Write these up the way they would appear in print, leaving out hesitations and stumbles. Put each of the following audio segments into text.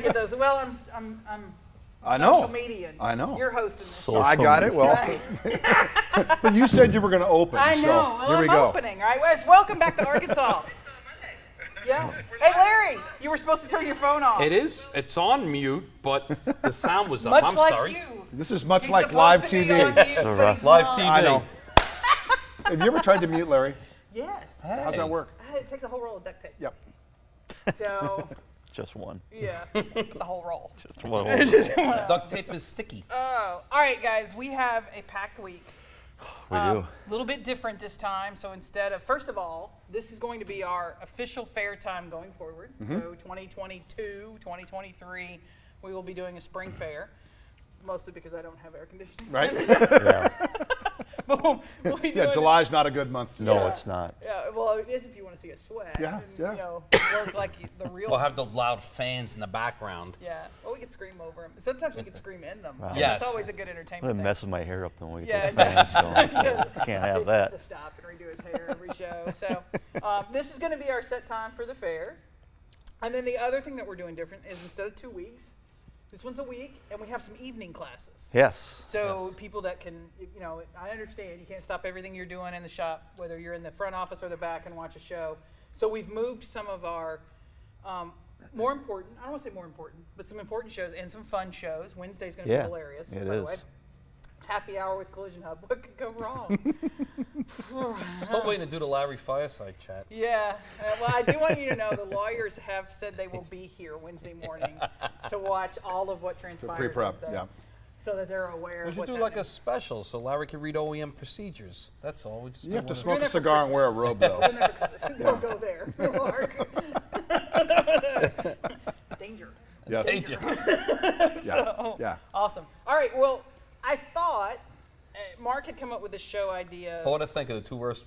Get those. Well, I'm I know. social media. I know. You're hosting this. Social I got it. Well, but you said you were going to open. I know. So Well, here we I'm go. opening. All right, Wes, welcome back to Arkansas. Yeah. Hey, Larry, you were supposed to turn your phone off. It is. It's on mute, but the sound was up. Much I'm like sorry. you. This is much He's like supposed live to be TV. on mute, So but rough. he's Live not. TV. I know. Have you ever tried to mute Larry? Yes. How's that work? It takes a whole roll of duct tape. Yep. So, Just one. yeah, the whole roll. Just one. Duct tape is sticky. Oh, all right, guys. We have a packed week. We do. A little bit different this time. So instead of, first of all, this is going to be our official fair time going forward. So 2022, 2023, we will be doing a spring fair, mostly because I don't have air conditioning. Right? Yeah. We'll be Yeah, doing July's not a good month to do No, that. it's not. Yeah, well, it is if you want to see us sweat. Yeah, and, yeah. You know, look like the real. We'll have the loud fans in the background. Yeah. Well, we could scream over them. Sometimes we could scream in them. Wow. And Yes. That's always a good It entertainment thing. messes my hair up the way we Yeah, get it those fans does. going, so can't have Jason that. has to stop and redo his hair every show. So this is going to be our set time for the fair. And then the other thing that we're doing different is instead of 2 weeks, this one's a week, and we have some evening classes. Yes. So Yes. people that can, you know, I understand you can't stop everything you're doing in the shop, whether you're in the front office or the back and watch a show. So we've moved some of our more important, I don't want to say more important, but some important shows and some fun shows. Wednesday's going to Yeah, be hilarious, it by the way. is. Happy hour with Collision Hub. What could go wrong? Still waiting to do the Larry Fireside chat. Yeah. Well, I do want you to know the lawyers have said they will be here Wednesday morning to watch all of what transpires. pre-prep, and stuff, yeah. So that they're aware We of should what's do like a happening. special so Larry can read OEM procedures. That's all. We just You have to do smoke Doing a it for cigar and wear a Christmas. robe, though. We'll never don't go there, Mark. Danger. Yes. Danger. Yeah. So, Yeah. awesome. All right, well, I thought Mark had come up with a show idea. Thought to think of the two worst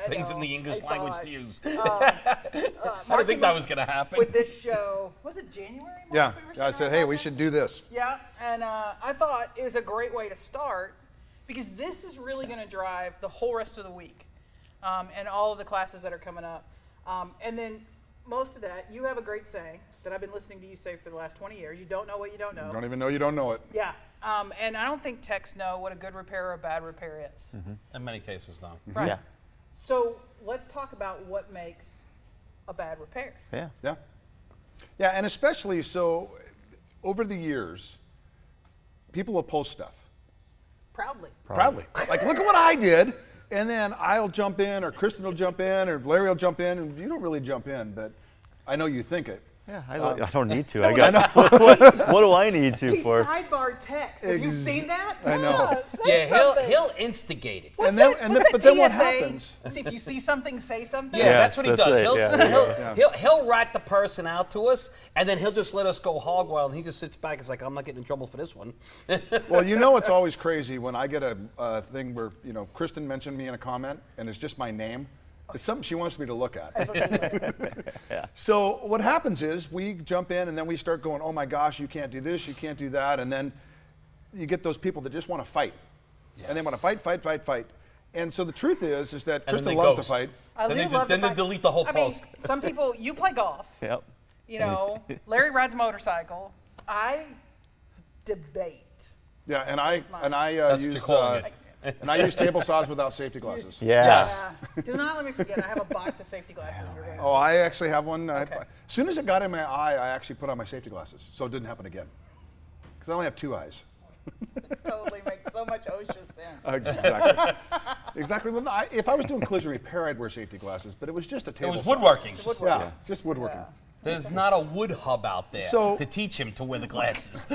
things in know, the English I language thought, to use. Mark I didn't think came that up was going to happen. with this show. Was it January? Mark, Yeah. we were Yeah, I sitting said, around hey, we talking? should do this. Yeah, and I thought it was a great way to start because this is really going to drive the whole rest of the week and all of the classes that are coming up. And then most of that, you have a great saying that I've been listening to you say for the last 20 years. You don't know what you don't know. You don't even know you don't know it. Yeah, and I don't think techs know what a good repair or a bad repair is. In many cases, no. Right. Yeah. So let's talk about what makes a bad repair. Yeah. Yeah. Yeah, and especially so over the years, people will post stuff. Proudly. Proudly. Like, look at what I did. And then I'll jump in, or Kristen will jump in, or Larry will jump in, and you don't really jump in, but I know you think it. Yeah. I don't need to. I guess. What do I need to He for? sidebar text. Have you seen that? I know. Yeah, say Yeah, something. he'll instigate it. What's And then- that- and what's then- that but then what TSA? happens- See, if you see something, say something. Yeah, Yeah, that's what he that's does. right, He'll rat the person out to us, and then he'll just let us go hog wild, and he just sits back and is like, I'm not getting in trouble for this one. Well, you know it's always crazy when I get a thing where, you know, Kristen mentioned me in a comment, and it's just my name. It's something she wants me to look at. So what happens is we jump in, and then we start going, oh my gosh, you can't do this, you can't do that, and then you get those people that just want to fight. And they want to fight. And so the truth is that And then Kristen they loves to ghost. fight. I Then do they- love to then they fight. delete the whole I mean, post. some people, you play golf. Yep. You know, Larry rides a motorcycle. I debate. Yeah, and I mine. and I That's what use you're calling it. and I use table saws without safety glasses. Yes. Do not let me forget. I have a box of safety glasses. You're right. Oh, I actually have one. Okay. As soon as it got in my eye, I actually put on my safety glasses, so it didn't happen again. Because I only have two eyes. Totally makes so much OSHA sense. Exactly. Exactly. Well, if I was doing collision repair, I'd wear safety glasses, but it was just a It table was saw. woodworking. Yeah, just woodworking. There's not a wood hub out there So- to teach him to wear the glasses.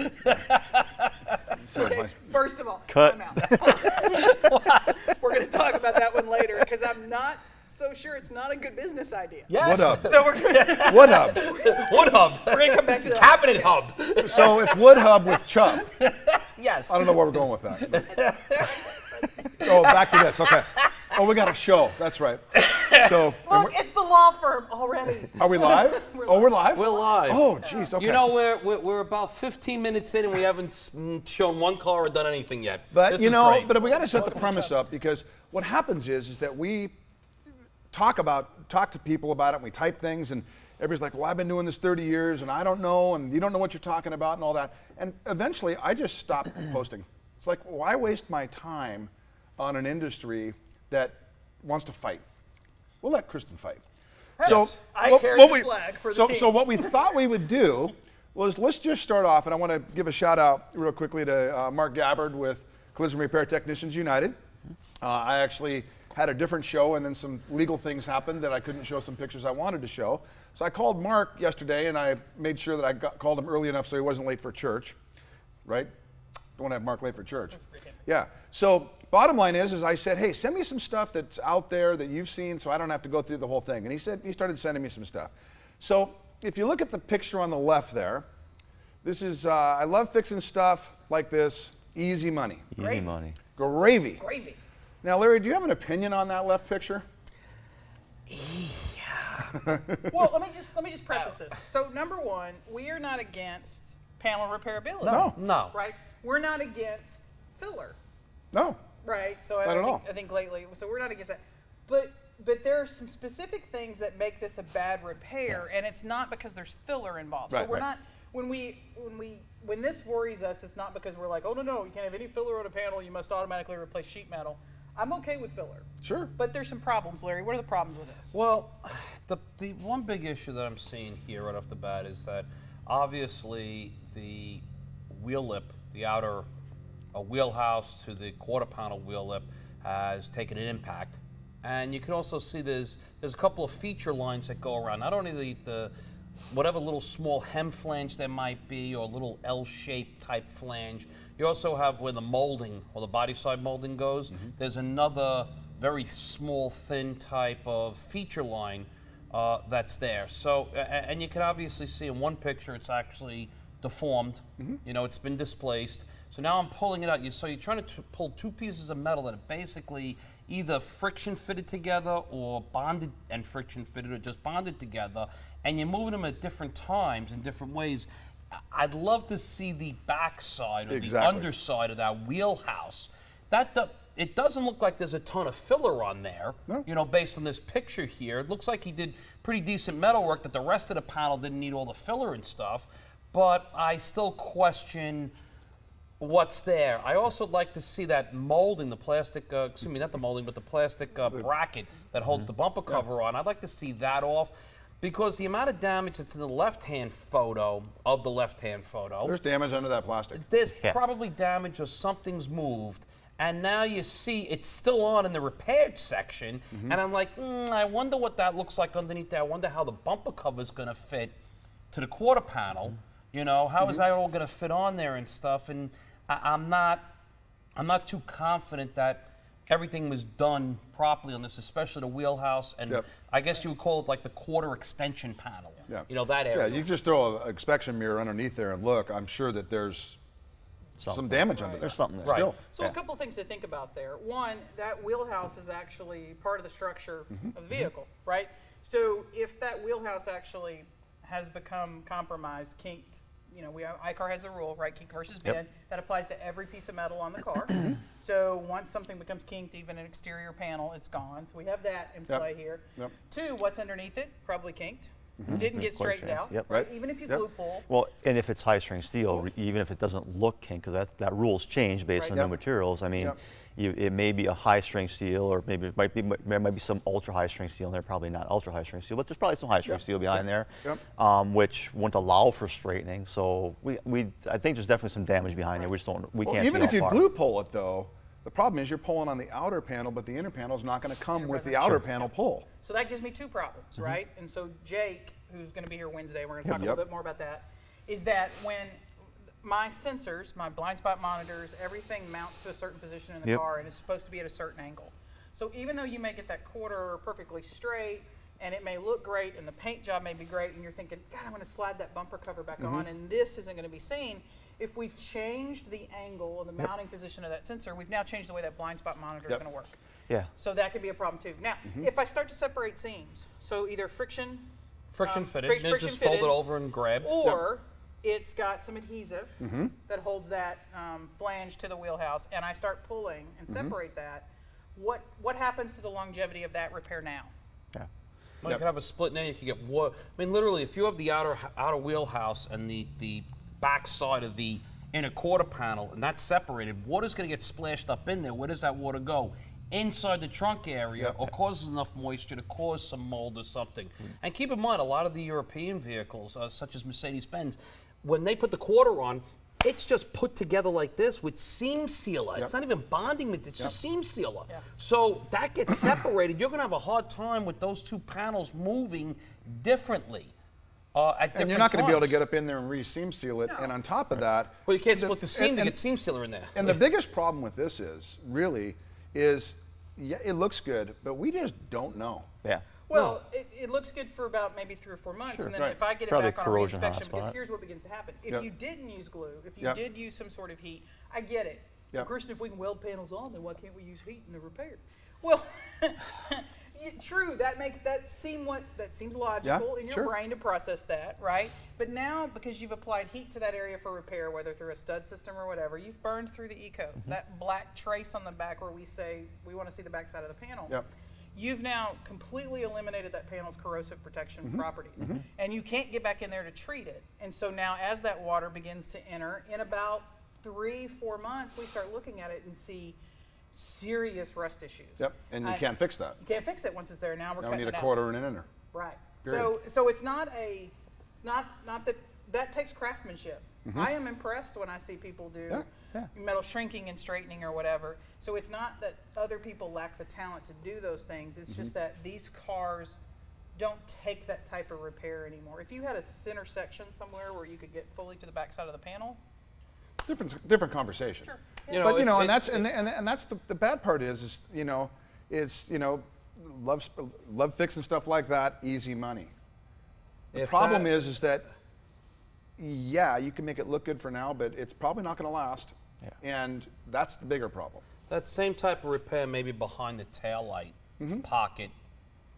So Okay, my- first of all, Cut. time out. We're going to talk about that one later because I'm not so sure it's not a good business idea. Yes. Wood hub. So we're going to Wood hub. Wood hub. we're gonna come back to that. Cabinet hub. So it's wood hub with chub. Yes. I don't know where we're going with that. Oh, back to this. Okay. Oh, we got a show. That's right. So, and Look, it's the law firm already. are we live? Oh, we're live? We're live. Oh, geez. Okay. You know, we're about 15 minutes in and we haven't shown one car or done anything yet. But This you is know, great. but we got to set the premise up because what happens is that we talk to people about it, and we type things, and everybody's like, well, I've been doing this 30 years and I don't know, and you don't know what you're talking about and all that. And eventually I just stopped posting. It's like, why waste my time on an industry that wants to fight? We'll let Kristen fight. Yes. I carry the flag for the team. So what we thought we would do was, let's just start off, and I want to give a shout out real quickly to Mark Gabbard with Collision Repair Technicians United. I actually had a different show, and then some legal things happened that I couldn't show some pictures I wanted to show. So I called Mark yesterday, and I made sure that I called him early enough so he wasn't late for church, right? Don't want to have Mark late for church. Yeah. So bottom line is I said, hey, send me some stuff that's out there that you've seen so I don't have to go through the whole thing. And he started sending me some stuff. So if you look at the picture on the left there, this is, I love fixing stuff like this, easy money. Easy money. Gravy. Gravy. Now, Larry, do you have an opinion on that left picture? Well, let me just preface this. So number one, we are not against panel repairability. No. Right? We're not against filler. No. Right? So Not at all. I think lately, so we're not against that. But there are some specific things that make this a bad repair, and it's not because there's filler involved. Right, so we're right. not when this worries us, it's not because we're like, oh no, you can't have any filler on a panel, you must automatically replace sheet metal. I'm okay with filler. Sure. But there's some problems, Larry. What are the problems with this? Well, the one big issue that I'm seeing here right off the bat is that obviously the wheel lip, the outer wheelhouse to the quarter panel wheel lip has taken an impact. And you can also see there's a couple of feature lines that go around. Not only the whatever little small hem flange there might be, or little L-shaped type flange, you also have where the molding or the body side molding goes. There's another very small, thin type of feature line that's there. So, and you can obviously see in one picture it's actually deformed. You know, it's been displaced. So now I'm pulling it out. So you're trying to pull two pieces of metal that are basically either friction fitted together or bonded and friction fitted, or just bonded together, and you're moving them at different times in different ways. I'd love to see the backside or the underside of that wheelhouse. It doesn't look like there's a ton of filler on there, you know, based on this picture here. It looks like he did pretty decent metal work, that the rest of the panel didn't need all the filler and stuff, but I still question what's there. I also like to see that molding, the plastic, excuse me, not the molding, but the plastic bracket that holds the bumper cover on. I'd like to see that off, because the amount of damage that's in the left-hand photo of the left-hand photo. There's damage under that plastic. There's probably damage or something's moved. And now you see it's still on in the repaired section. And I'm like, I wonder what that looks like underneath there. I wonder how the bumper cover is going to fit to the quarter panel. You know, how is that all going to fit on there and stuff? And I'm not too confident that everything was done properly on this, especially the wheelhouse, and I guess you would call it like the quarter extension panel. You know, that area. Yeah, you can just throw an inspection mirror underneath there and look. I'm sure that there's some damage under there. There's something there. Still. So a couple of things to think about there. One, that wheelhouse is actually part of the structure of the vehicle, right? So if that wheelhouse actually has become compromised, kinked, you know, ICAR has the rule, right? Kink versus bend. That applies to every piece of metal on the car. So once something becomes kinked, even an exterior panel, it's gone. So we have that in play here. Two, what's underneath it? Probably kinked. Didn't get straightened out. Right? Even if you glue pull. Well, and if it's high-strength steel, even if it doesn't look kinked, because that rule's changed based on new materials. I mean, it may be a high-strength steel, or maybe there might be some ultra-high-strength steel in there. Probably not ultra-high-strength steel, but there's probably some high-strength steel behind there, which won't allow for straightening. So I think there's definitely some damage behind there. We just don't. We can't see even how if you far. glue pull it, though, the problem is you're pulling on the outer panel, but the inner panel is not going to come with the outer panel pull. So that gives me two problems, right? And so Jake, who's going to be here Wednesday, we're going to talk a little bit more about that, is that when my sensors, my blind spot monitors, everything mounts to a certain position in the car and is supposed to be at a certain angle. So even though you may get that quarter perfectly straight and it may look great and the paint job may be great and you're thinking, God, I'm going to slide that bumper cover back on and this isn't going to be seen, if we've changed the angle of the mounting position of that sensor, we've now changed the way that blind spot monitor is going to work. So that could be a problem too. Now, if I start to separate seams, so either friction fitted, and then just fold it over and grab. Or it's got some adhesive that holds that flange to the wheelhouse, and I start pulling and separate that. What happens to the longevity of that repair now? Well, you could have a split end. You could get water. I mean, literally, if you have the outer wheelhouse and the back side of the inner quarter panel, and that's separated, water's going to get splashed up in there. Where does that water go? Inside the trunk area, or causes enough moisture to cause some mold or something. And keep in mind, a lot of the European vehicles, such as Mercedes-Benz, when they put the quarter on, it's just put together like this with seam sealer. It's not even bonding material, it's just seam sealer. So that gets separated. You're going to have a hard time with those two panels moving differently. And you're not going to be able to get up in there and re-seam seal it. And on top of that, well, you can't split the seam to get seam sealer in there. And the biggest problem with this is yeah, it looks good, but we just don't know. Yeah. Well, it looks good for about maybe 3 or 4 months, and then if I get Probably it back on a corrosion reinspection, because hotspot. here's what begins to happen. If you didn't use glue, if you did use some sort of heat, I get it. Yep. Christian, if we can weld panels on, then why can't we use heat in the repair? Well, true, that seems logical in your brain to process that, right? But now, because you've applied heat to that area for repair, whether through a stud system or whatever, you've burned through the eco, that black trace on the back where we say we want to see the back side of the panel. Yep. You've now completely eliminated that panel's corrosive protection properties. And you can't get back in there to treat it. And so now as that water begins to enter, in about 3-4 months, we start looking at it and see serious rust issues. Yep, and you can't fix that. You can't fix it once it's there. Now we're Now we cutting need it a out. quarter and an inner. Right. Period. So it's not that takes craftsmanship. I am impressed when I see people do metal shrinking and straightening or whatever. So it's not that other people lack the talent to do those things. It's just that these cars don't take that type of repair anymore. If you had a center section somewhere where you could get fully to the back side of the panel, Different conversation. sure. But and that's the bad part is love fixing stuff like that, easy money. The problem is that you can make it look good for now, but it's probably not going to last. And that's the bigger problem. That same type of repair maybe behind the taillight pocket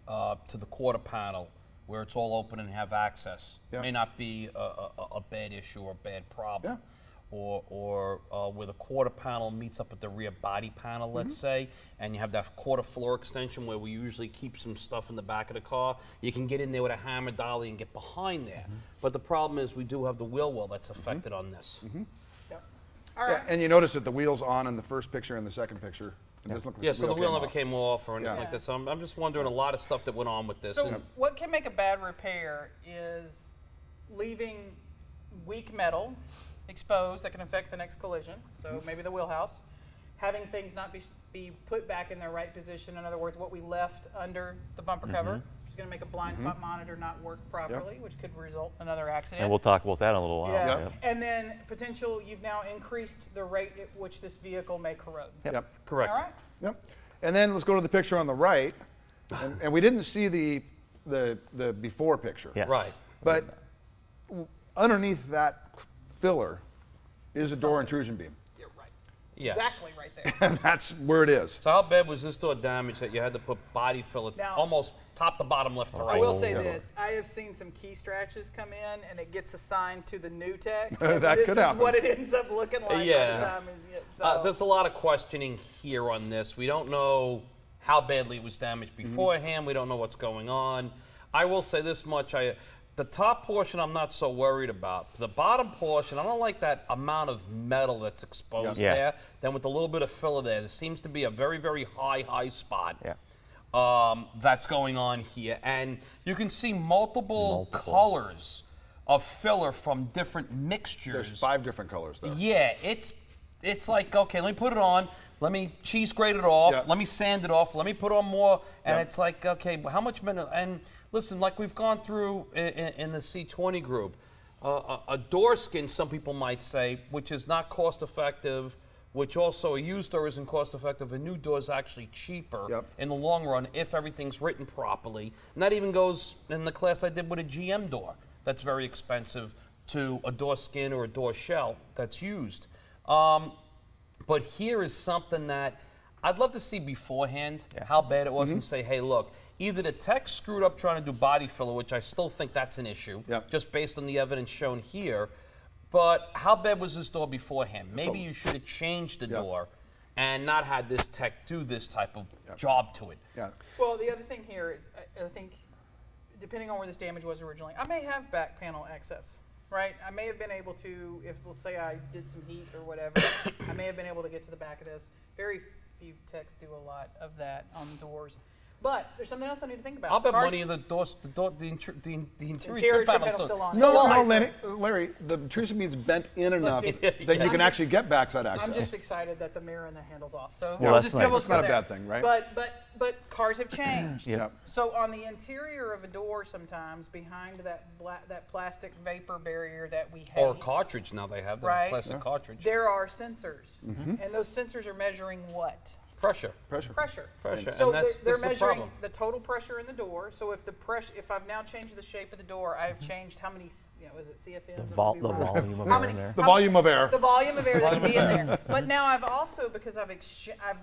to the quarter panel where it's all open and have access may not be a bad issue or a bad problem. Or where the quarter panel meets up with the rear body panel, let's say, and you have that quarter floor extension where we usually keep some stuff in the back of the car. You can get in there with a hammer dolly and get behind there. But the problem is we do have the wheel well that's affected on this. All right. And you notice that the wheel's on in the first picture and the second picture. It doesn't look like So the wheel came never off. came off or anything like that. So I'm just wondering a lot of stuff that went on with this. So what can make a bad repair is leaving weak metal exposed that can affect the next collision, so maybe the wheelhouse, having things not be put back in their right position, in other words, what we left under the bumper cover, which is going to make a blind spot monitor not work properly, which could result in another accident. And we'll talk about that in a little while. Yeah. And then you've now increased the rate at which this vehicle may corrode. Yep. Correct. All right? Yep. And then let's go to the picture on the right. And we didn't see the before picture. Yes. Right. But underneath that filler is a door intrusion beam. You're right. Yes. Exactly right there. And that's where it is. So how bad was this door damaged that you had to put body filler Now- almost top to bottom, left to right? I will say this, I have seen some key scratches come in and it gets assigned to the new tech. and That this could is happen. what it ends up looking like. by the Yeah. time so. There's a lot of questioning here on this. We don't know how badly it was damaged beforehand. We don't know what's going on. I will say this much. The top portion I'm not so worried about. The bottom portion, I don't like that amount of metal that's exposed there. Then with a little bit of filler there seems to be a very, very high spot that's going on here. And you can see multiple colors of filler from different mixtures. There's 5 different colors there. Yeah, it's like, okay, let me put it on. Let me cheese grate it off. Yeah. Let me sand it off. Let me put on more. And Yeah. it's like, okay, how much minute? And listen, like we've gone through in the C20 group, a door skin, some people might say, which is not cost effective, which also a used door isn't cost effective. A new door is actually cheaper in the long run if everything's written properly. And that even goes in the class I did with a GM door. That's very expensive to a door skin or a door shell that's used. But here is something that I'd love to see beforehand, how bad it was, and say, hey, look, either the tech screwed up trying to do body filler, which I still think that's an issue, just based on the evidence shown here, but how bad was this door beforehand? Maybe you should have changed the door and not had this tech do this type of job to it. Yeah. Well, the other thing here is, I think depending on where this damage was originally, I may have back panel access, right? I may have been able to, if let's say I did some heat or whatever, I may have been able to get to the back of this. Very few techs do a lot of that on doors. But there's something else I need to think about. I'll bet Cars- money of the doors, the interior Interior trim trim panel's panel's still on. No, Still no, on. Larry, the intrusion means bent in enough dude, that you I'm can just- actually get backside access. I'm just excited that the mirror and the handle's off. So Well, we'll that's just nice. we'll It's not a go there. bad thing, right? But cars have changed. Yep. So on the interior of a door, sometimes behind that plastic vapor barrier that we hate, or cartridge now they have the Right. plastic cartridge. there are sensors, and those sensors are measuring what? Pressure. Pressure. Pressure. Pressure. So and that's they're the measuring problem. the total pressure in the door. So if I've now changed the shape of the door, I've changed how many, is it CFMs? The It would volume be of How air many- in there. The volume of air. The volume of air that can be in there. But now I've also, because I've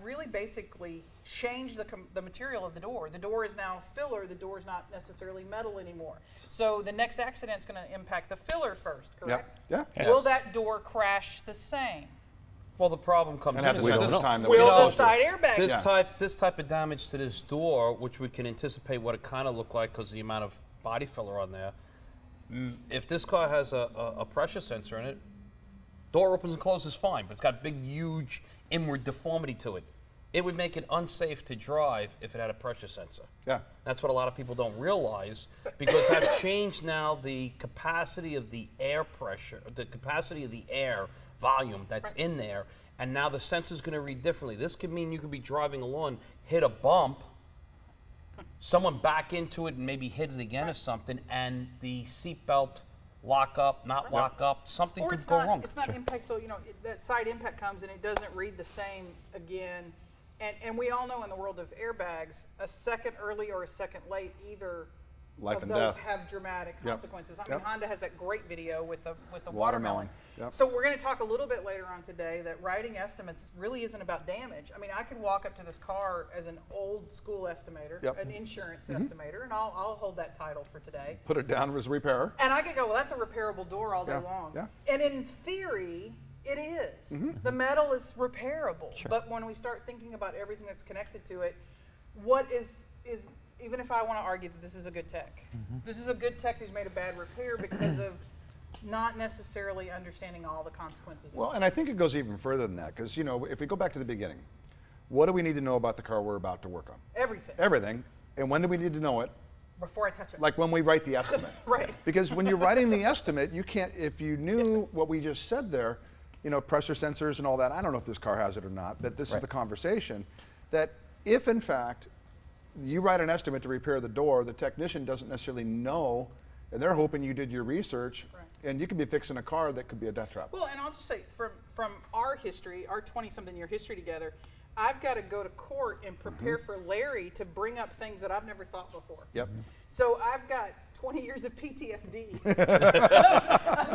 really basically changed the material of the door. The door is now filler. The door is not necessarily metal anymore. So the next accident's going to impact the filler first, correct? Yeah. Yes. Will that door crash the same? Well, the problem comes And in at is the that this time that Will we're the supposed side to. airbag? Yeah. this type of damage to this door, which we can anticipate what it kind of looked like because the amount of body filler on there. If this car has a pressure sensor in it, door opens and closes fine, but it's got big, huge inward deformity to it. It would make it unsafe to drive if it had a pressure sensor. Yeah. That's what a lot of people don't realize because I've changed now the capacity of the air pressure, the capacity of the air volume that's in there, and now the sensor's going to read differently. This could mean you could be driving along, hit a bump, someone back into it and maybe hit it again or something, and the seatbelt lock up, not lock up, something Or could it's go not, wrong. It's not impact, so that side impact comes and it doesn't read the same again. And we all know in the world of airbags, a second early or a second late, either Life of and those death. have dramatic Yep. consequences. I mean, Yep. Honda has that great video with the Watermelon. watermelon. Yep. So we're going to talk a little bit later on today that writing estimates really isn't about damage. I mean, I could walk up to this car as an old school estimator, Yep. an insurance estimator, and I'll hold that title for today. Put it down as repairer. And I could go, well, that's a repairable door all day Yeah, long. yeah. And in theory, it is. Mm-hmm. The metal is repairable. Sure. But when we start thinking about everything that's connected to it, what is even if I want to argue that this is a good tech, this is a good tech who's made a bad repair because of not necessarily understanding all the consequences. Well, and I think it goes even further than that because, if we go back to the beginning, what do we need to know about the car we're about to work on? Everything. Everything. And when do we need to know it? Before I touch it. Like when we write the estimate. Right. Because when you're writing the estimate, you can't, if you knew what we just said there, pressure sensors and all that, I don't know if this car has it or not, but this is the conversation, that if in fact you write an estimate to repair the door, the technician doesn't necessarily know, and they're hoping you did your research, Right. and you could be fixing a car that could be a death trap. Well, and I'll just say, from our history, our 20-something year history together, I've got to go to court and prepare for Larry to bring up things that I've never thought before. Yep. So I've got 20 years of PTSD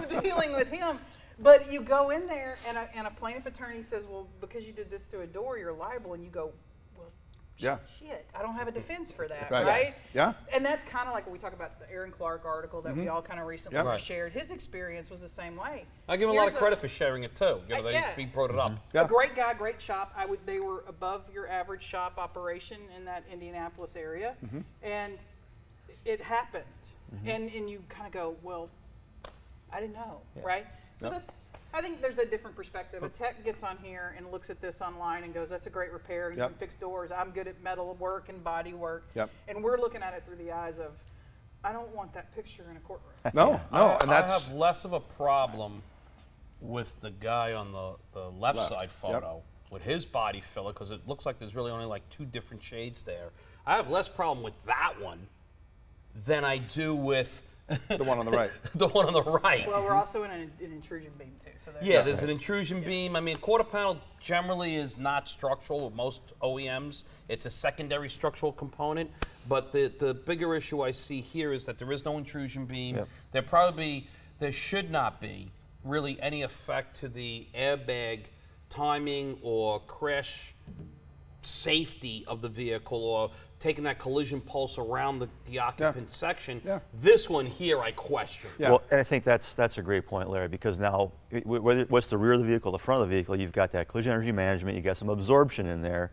of dealing with him. But you go in there, and a plaintiff attorney says, well, because you did this to a door, you're liable. And you go, well, Yeah. shit, I don't have a defense for that, Right. right? Yes. Yeah. And that's kind of like when we talk about the Aaron Clark article that we all kind of recently Yep. Right. shared. His experience was the same way. I give him a lot of Here's credit for sharing it too. yeah. He brought it up. Yeah. A great guy, great shop. They were above your average shop operation in that Indianapolis area, and it happened. And you kind of go, well, I didn't know, right? So Yep. I think there's a different perspective. A tech gets on here and looks at this online and goes, that's a great repair. You Yep. can fix doors. I'm good at metal work and body work. Yep. And we're looking at it through the eyes of, I don't want that picture in a courtroom. No, and I that's have less of a problem with the guy on the left side photo with his body filler because it looks like there's really only like two different shades there. I have less problem with that one than I do with the one on the right. the one on the right. Well, we're also in an intrusion beam too. So Yeah, there's an intrusion beam. I mean, quarter panel generally is not structural with most OEMs. It's a secondary structural component. But the bigger issue I see here is that there is no intrusion beam. Yep. There should not be really any effect to the airbag timing or crash safety of the vehicle or taking that collision pulse around the occupant section. Yeah. This one here I question. Yeah. Well, and I think that's a great point, Larry, because now, whether what's the rear of the vehicle, the front of the vehicle, you've got that collision energy management, you've got some absorption in there.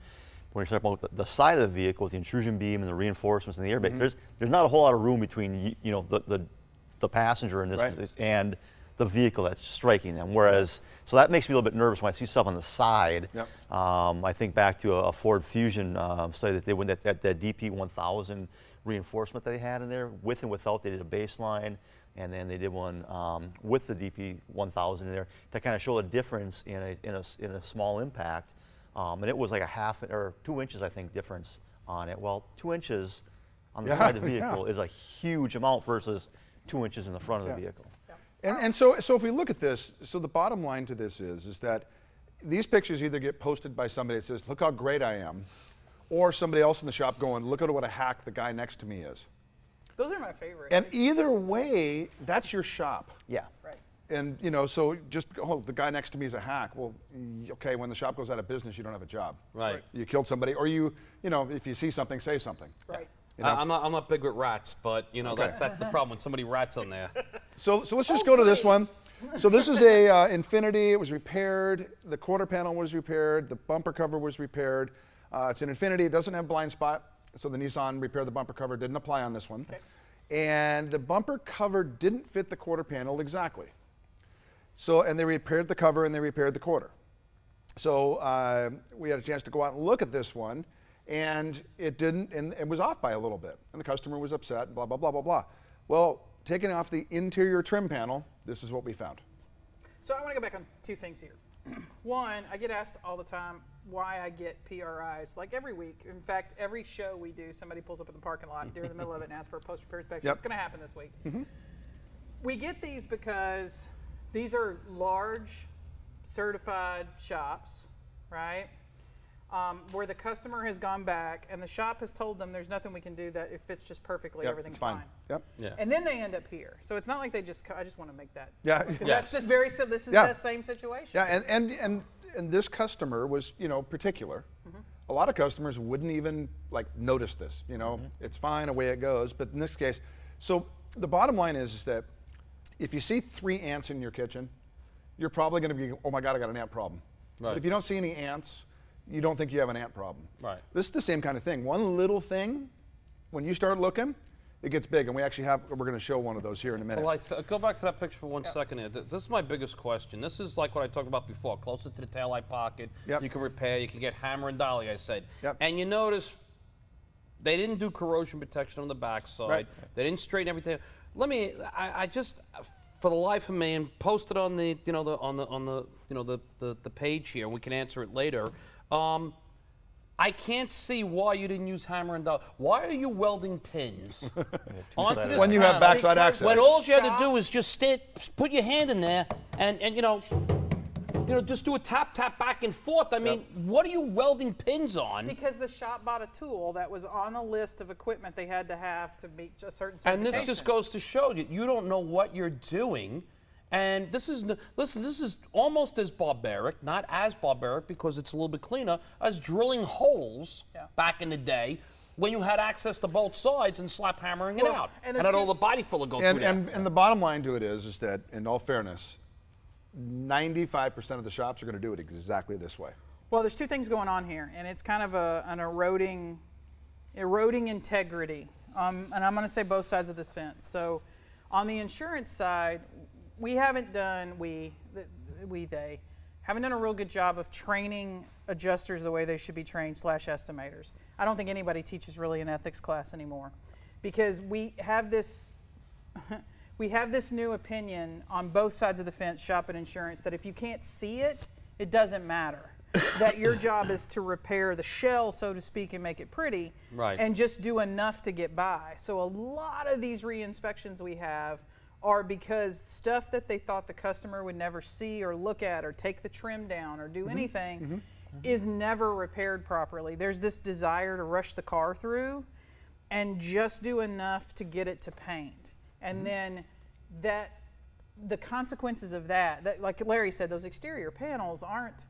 when you're talking about the side of the vehicle with the intrusion beam and the reinforcements and the airbag, there's not a whole lot of room between the passenger in this and the vehicle that's striking them. Whereas, so that makes me a little bit nervous when I see stuff on the side. Yep. I think back to a Ford Fusion study that they went that DP 1000 reinforcement that they had in there, with and without. They did a baseline, and then they did one with the DP 1000 in there to kind of show a difference in a small impact. And it was like a half or 2 inches, I think, difference on it. Well, 2 inches on the side of the vehicle is a huge amount versus 2 inches in the front of the vehicle. And so if we look at this, so the bottom line to this is that these pictures either get posted by somebody that says, look how great I am, or somebody else in the shop going, look at what a hack the guy next to me is. Those are my favorite. And either way, that's your shop. Yeah. Right. And, so just, the guy next to me is a hack. Well, okay, when the shop goes out of business, you don't have a job. Right. You killed somebody, or if you see something, say something. Right. I'm not big with rats, but that's the problem when somebody rats on there. So let's just go to this one. So this is a Infinity. It was repaired. The quarter panel was repaired. The bumper cover was repaired. It's an Infinity. It doesn't have blind spot. So the Nissan repaired the bumper cover. Didn't apply on this one. Okay. And the bumper cover didn't fit the quarter panel exactly. So, and they repaired the cover and they repaired the quarter. So we had a chance to go out and look at this one, and it didn't, and it was off by a little bit. And the customer was upset, blah, blah, blah, blah, blah. Well, taking off the interior trim panel, this is what we found. So I want to go back on two things here. One, I get asked all the time why I get PRIs, like every week. In fact, every show we do, somebody pulls up in the parking lot during the middle of it and asks for a post-repair inspection. It's going to happen this week. We get these because these are large, certified shops, right? Where the customer has gone back and the shop has told them there's nothing we can do, that it fits just perfectly, everything's fine. Yep. Yeah. And then they end up here. So it's not like they just, I just want to make that. Yeah. That's just very simple. This is the same situation. Yeah, and this customer was, particular. A lot of customers wouldn't even notice this, it's fine, away it goes. But in this case, so the bottom line is that if you see 3 ants in your kitchen, you're probably going to be, oh my God, I got an ant problem. Right. But if you don't see any ants, you don't think you have an ant problem. Right. This is the same kind of thing. One little thing, when you start looking, it gets big. And we're going to show one of those here in a minute. Well, go back to that picture for 1 second here. This is my biggest question. This is like what I talked about before, closer to the taillight pocket. Yep. You can repair, you can get hammer and dolly, I said. Yep. And you notice they didn't do corrosion protection on the backside. Right. They didn't straighten everything. I just, for the life of me, and post it on the, the page here, we can answer it later. I can't see why you didn't use hammer and dolly. Why are you welding pins onto this when you have panel backside access? when all you had to do is just put your hand in there and just do a tap back and forth. I mean, what are you welding pins on? Because the shop bought a tool that was on the list of equipment they had to have to meet a certain certification. And this just goes to show you don't know what you're doing. And this is almost as barbaric, not as barbaric because it's a little bit cleaner, as drilling holes back in the day when you had access to both sides and slap hammering it out. And had all the body full go through that. And the bottom line to it is that, in all fairness, 95% of the shops are going to do it exactly this way. Well, there's 2 things going on here, and it's kind of an eroding integrity. And I'm going to say both sides of this fence. So on the insurance side, they haven't done a real good job of training adjusters the way they should be trained / estimators. I don't think anybody teaches really an ethics class anymore, because we have this new opinion on both sides of the fence, shop and insurance, that if you can't see it, it doesn't matter. That your job is to repair the shell, so to speak, and make it pretty, right, and just do enough to get by. So a lot of these re-inspections we have are because stuff that they thought the customer would never see or look at or take the trim down or do anything is never repaired properly. There's this desire to rush the car through and just do enough to get it to paint. And then the consequences of that, like Larry said, those exterior panels aren't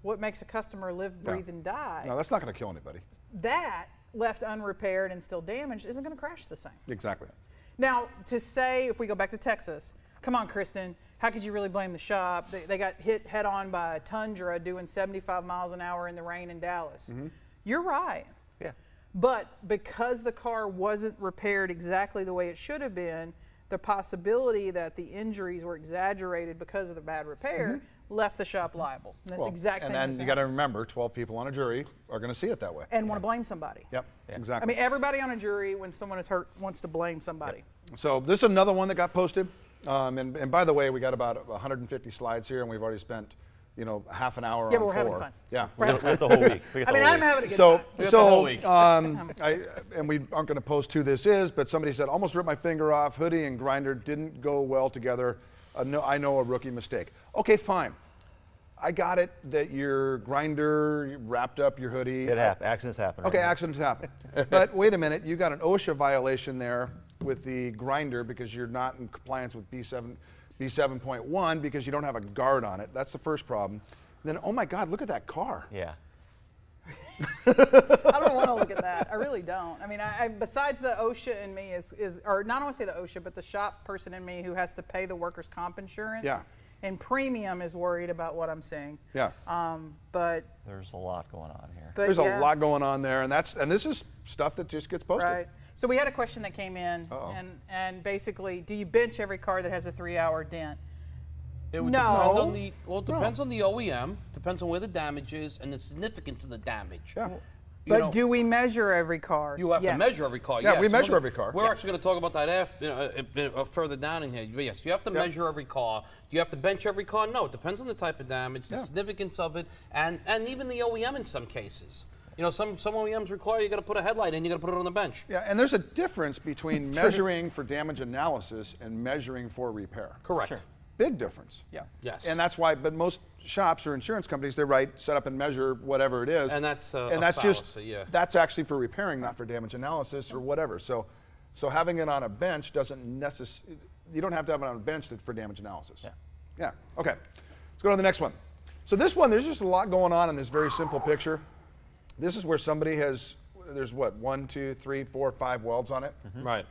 what makes a customer live, breathe, and die. No, that's not going to kill anybody. That, left unrepaired and still damaged, isn't going to crash the same. Exactly. Now, to say, if we go back to Texas, come on, Kristen, how could you really blame the shop? They got hit head on by a Tundra doing 75 miles an hour in the rain in Dallas. You're right. Yeah. But because the car wasn't repaired exactly the way it should have been, the possibility that the injuries were exaggerated because of the bad repair left the shop liable. And that's exactly. And then you got to remember, 12 people on a jury are going to see it that way. And want to blame somebody. Yep, Yeah. exactly. I mean, everybody on a jury, when someone is hurt, wants to blame somebody. So this is another one that got posted. And by the way, we got about 150 slides here, and we've already spent, half an hour Yeah, on but we're having 4. fun. Yeah. We got the whole week. I mean, I'm having a good So, time. We got the whole week. and we aren't going to post who this is, but somebody said, almost ripped my finger off. Hoodie and grinder didn't go well together. I know a rookie mistake. Okay, fine. I got it that your grinder wrapped up your hoodie. Accidents happen. Okay, right? accidents happen. But wait a minute, you got an OSHA violation there with the grinder because you're not in compliance with B7.1 because you don't have a guard on it. That's the first problem. Then, oh my God, look at that car. Yeah. I don't want to look at that. I really don't. I mean, besides the OSHA in me or not only say the OSHA, but the shop person in me who has to pay the workers' comp insurance. Yeah. And premium is worried about what I'm seeing. Yeah. But There's a lot going on here. There's a lot going on there, and this is stuff that just gets posted. Right. So we had a question that came in, and basically, do you bench every car that has a 3-hour dent? It would No. it depends on the OEM, depends on where the damage is and the significance of the damage. Yeah. But do we measure every car? You have to measure every car. Yeah, yes. we measure every car. We're actually going to talk about that after, further down in here. But yes, you have to measure every car. Do you have to bench every car? No, it depends on the type of damage, the significance of it, and even the OEM in some cases. Some OEMs require you got to put a headlight in, you got to put it on the bench. Yeah, and there's a difference between measuring for damage analysis and measuring for repair. Correct. Sure. Big difference. Yeah. Yes. And that's why, but most shops or insurance companies, they write, set up and measure whatever it is. And that's a just, fallacy, that's actually for repairing, not for damage analysis or whatever. So having it on a bench doesn't necessarily, you don't have to have it on a bench for damage analysis. Yeah. Yeah, okay. Let's go to the next one. So this one, there's just a lot going on in this very simple picture. This is where somebody there's what, 1, 2, 3, 4, 5 welds on it. Right.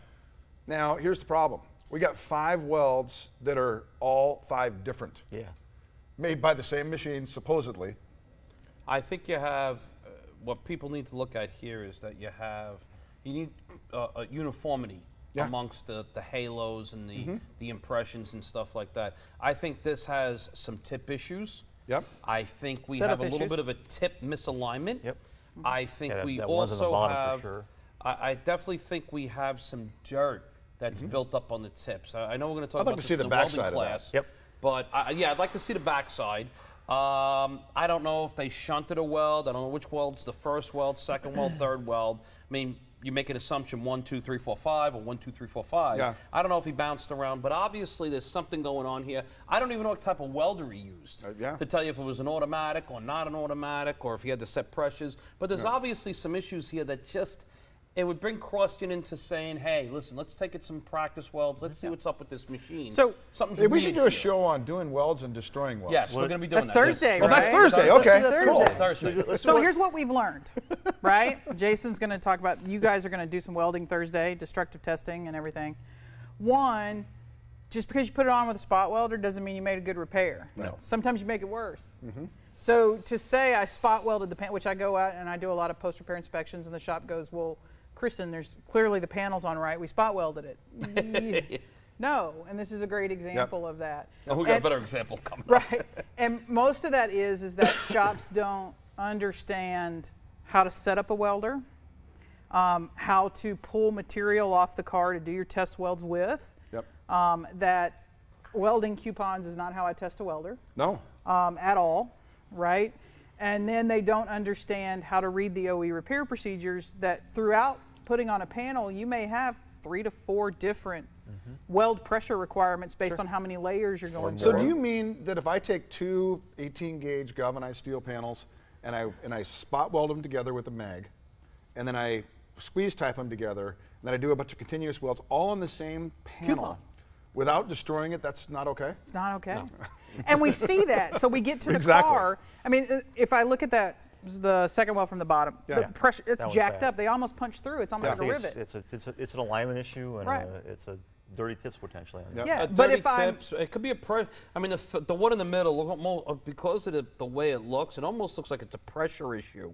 Now, here's the problem. We got 5 welds that are all 5 different. Yeah. Made by the same machine, supposedly. I think you have, what people need to look at here is that you need a uniformity amongst the halos and the impressions and stuff like that. I think this has some tip issues. Yep. I think we Setup have a little issues. bit of a tip misalignment. Yep. I think Yeah, we that one's on the also bottom for have, sure. I definitely think we have some dirt that's built up on the tips. I know we're going to talk I'd like about to this see in the the welding backside of that. class. Yep. But I'd like to see the backside. I don't know if they shunted a weld. I don't know which weld's the first weld, second weld, third weld. I mean, you make an assumption 1, 2, 3, 4, 5, or 1, 2, 3, 4, 5. Yeah. I don't know if he bounced around, but obviously there's something going on here. I don't even know what type of welder he used to tell you if it was an automatic or not an automatic, or if he had to set pressures. But there's obviously some issues here that it would bring question into saying, hey, listen, let's take it some practice welds. Let's see what's up with this machine. So- something's Hey, we weird should do a here. show on doing welds and destroying welds. Yes, we're going to be doing That's that. Thursday, Oh, that's right? Thursday. Okay, That's cool. Thursday. So here's what we've learned, right? Jason's going to talk about, you guys are going to do some welding Thursday, destructive testing and everything. One, just because you put it on with a spot welder doesn't mean you made a good repair. No. Sometimes you make it worse. So to say I spot welded the panel, which I go out and I do a lot of post-repair inspections, and the shop goes, well, Kristen, there's clearly the panel's on right. We spot welded it. No, and this is a great example of that. Oh, we got a better example coming up. Right, and most of that is that shops don't understand how to set up a welder, how to pull material off the car to do your test welds with. Yep. That welding coupons is not how I test a welder No. at all, right? And then they don't understand how to read the OE repair procedures that throughout putting on a panel, you may have 3 to 4 different weld pressure requirements based on how many layers you're going So through. do you mean that if I take 2 18-gauge galvanized steel panels and I spot weld them together with a mag, and then I squeeze type them together, and then I do a bunch of continuous welds all on the same panel Coupon. without destroying it, that's not okay? It's not okay. And we see that. So we get to the Exactly. car. I mean, if I look at that, the second weld from the bottom, Yeah. the pressure, it's That was jacked bad. up. They almost punch through. It's almost I like a think rivet. it's an alignment issue, and Right. it's a dirty tips potentially. On Yep. Yeah, A but dirty if I'm tips, it could be I mean, the one in the middle, because of the way it looks, it almost looks like it's a pressure issue.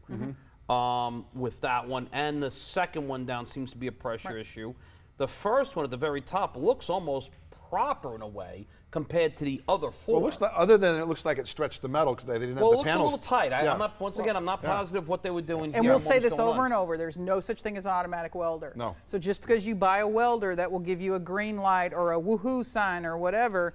with that one, and the second one down seems to be a pressure issue. The first one at the very top looks almost proper in a way compared to the other four. Well, it looks like, other than it looks like it stretched the metal because they didn't have Well, the it looks panels. a little tight. Yeah. I'm not. Once again, I'm not positive what they were doing here. And we'll what say was this going over on. and over. There's no such thing as an automatic welder. No. So just because you buy a welder that will give you a green light or a woohoo sign or whatever,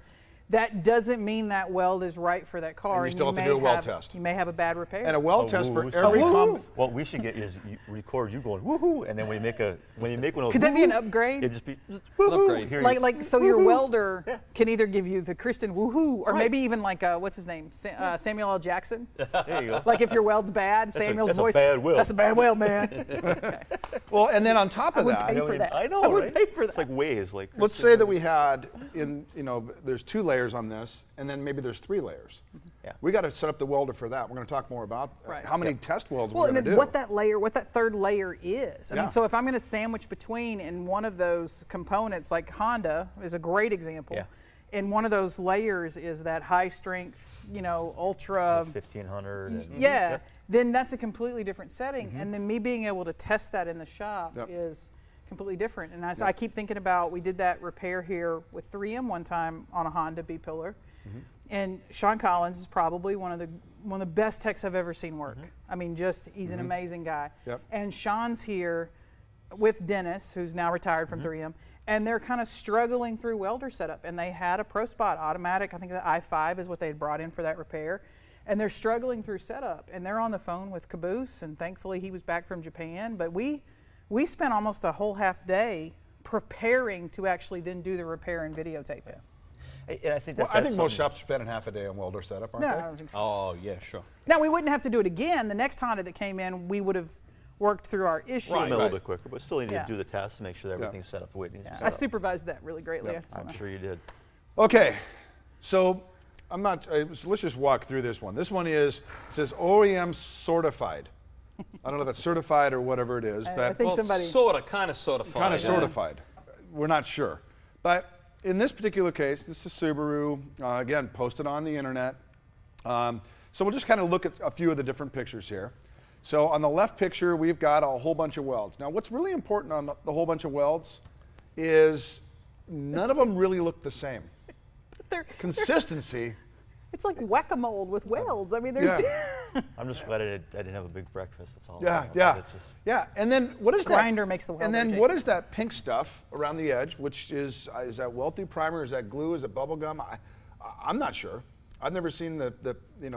that doesn't mean that weld is right for that car. And you still have to do a weld test. You may have a bad repair. And a weld test for woo-hoo every sign. What we should get is record you going woohoo, and then when you make one of those, Could that be an upgrade? It'd just be An upgrade. Here Like so your welder can either give you the Kristen woohoo or Right. maybe even like what's his name, Samuel L. Jackson. there you go. Like if your weld's bad, Samuel's that's a voice. bad weld. That's a bad weld, man. Well, and then on top of would that, pay for that. I know, I would right? pay for It's that. like ways, like let's say that we had there's 2 layers on this, and then maybe there's 3 layers. Yeah. We got to set up the welder for that. We're going to talk more about Right. how many test welds Well, we're and going to then do. what that third layer is. I Yeah. mean, so if I'm going to sandwich between in one of those components, like Honda is a great example. Yeah. In one of those layers is that high strength, ultra. 1500. and- Yeah. Then that's a completely different setting, and then me being able to test that in the shop Yep. is completely different. And I keep thinking about we did that repair here with 3M one time on a Honda B pillar. And Sean Collins is probably one of the best techs I've ever seen work. I mean, he's an amazing guy. Yep. And Sean's here with Dennis, who's now retired from 3M, and they're kind of struggling through welder setup. And they had a Pro Spot automatic. I think the i5 is what they had brought in for that repair. And they're struggling through setup. And they're on the phone with Caboose, and thankfully he was back from Japan. But we spent almost a whole half day preparing to actually then do the repair and videotape it. And I think Well, that I think most something- shops spend half a day on welder setup, aren't No, they? I don't think so. Oh yeah, sure. Now, we wouldn't have to do it again. The next Honda that came in, we would have worked through our issues. Right. a little bit quicker, but still need Yeah. to do the test to make sure that everything's set up the way it needs to be I set up. supervised that really greatly. Yeah, so- I'm sure you did. Okay, so I'm not. So let's just walk through this one. This one says OEM certified. I don't know if that's certified or whatever it is, I but think Well, somebody. kind of fine. kind of certified. We're not sure, but in this particular case, this is Subaru. Again, posted on the internet. So we'll just kind of look at a few of the different pictures here. So on the left picture, we've got a whole bunch of welds. Now, what's really important on the whole bunch of welds is none of them really look the same. They're- Consistency. It's like whack-a-mole with welds. I mean, there's I'm just glad I didn't have a big breakfast. That's all. Yeah. It's just, And then what is that? Grinder makes the welder, And then Jason. what is that pink stuff around the edge? Which is that wealthy primer? Is that glue? Is it bubble gum? I'm not sure. I've never seen the.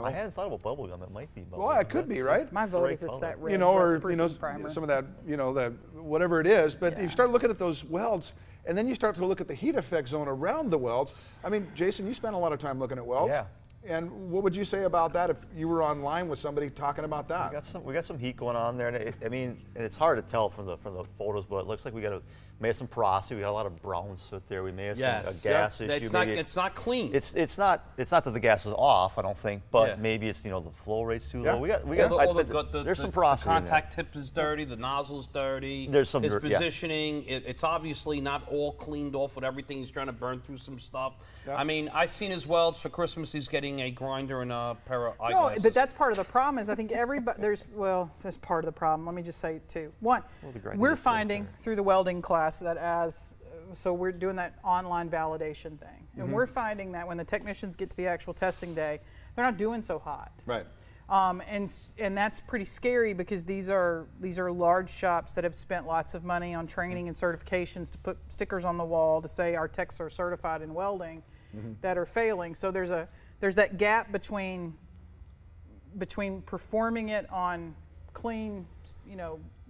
I hadn't thought about bubble gum. It might be bubble Well, gum. it could be, That's- right? my that's the vote right is it's color. that red Or rust-proofing primer. some of that, that whatever it is. But Yeah. you start looking at those welds, and then you start to look at the heat effect zone around the welds. I mean, Jason, you spent a lot of time looking at welds. Yeah. And what would you say about that if you were online with somebody talking about that? We got some heat going on there, and and it's hard to tell from the photos, but it looks like may have some porosity. We got a lot of brown soot there. We may have Yes. some gas issue. It's maybe not clean. It's not that the gas is off. I don't think, but Yeah. maybe it's the flow rate's too Yeah. low. We got there's some the porosity in there. contact tip is dirty. The nozzle's dirty. There's some his dirt, yeah. positioning. It's obviously not all cleaned off with everything. He's trying to burn through some stuff. Yeah. I mean, I seen his welds for Christmas. He's getting a grinder and a pair of No, eyeglasses. but that's part of the problem is I think everybody, that's part of the problem. Let me just say two. One, the grinding we're is so finding through the welding class that so we're doing that online validation thing. And we're finding that when the technicians get to the actual testing day, they're not doing so hot. Right. And that's pretty scary because these are large shops that have spent lots of money on training and certifications to put stickers on the wall to say our techs are certified in welding that are failing. So there's that gap between performing it on clean,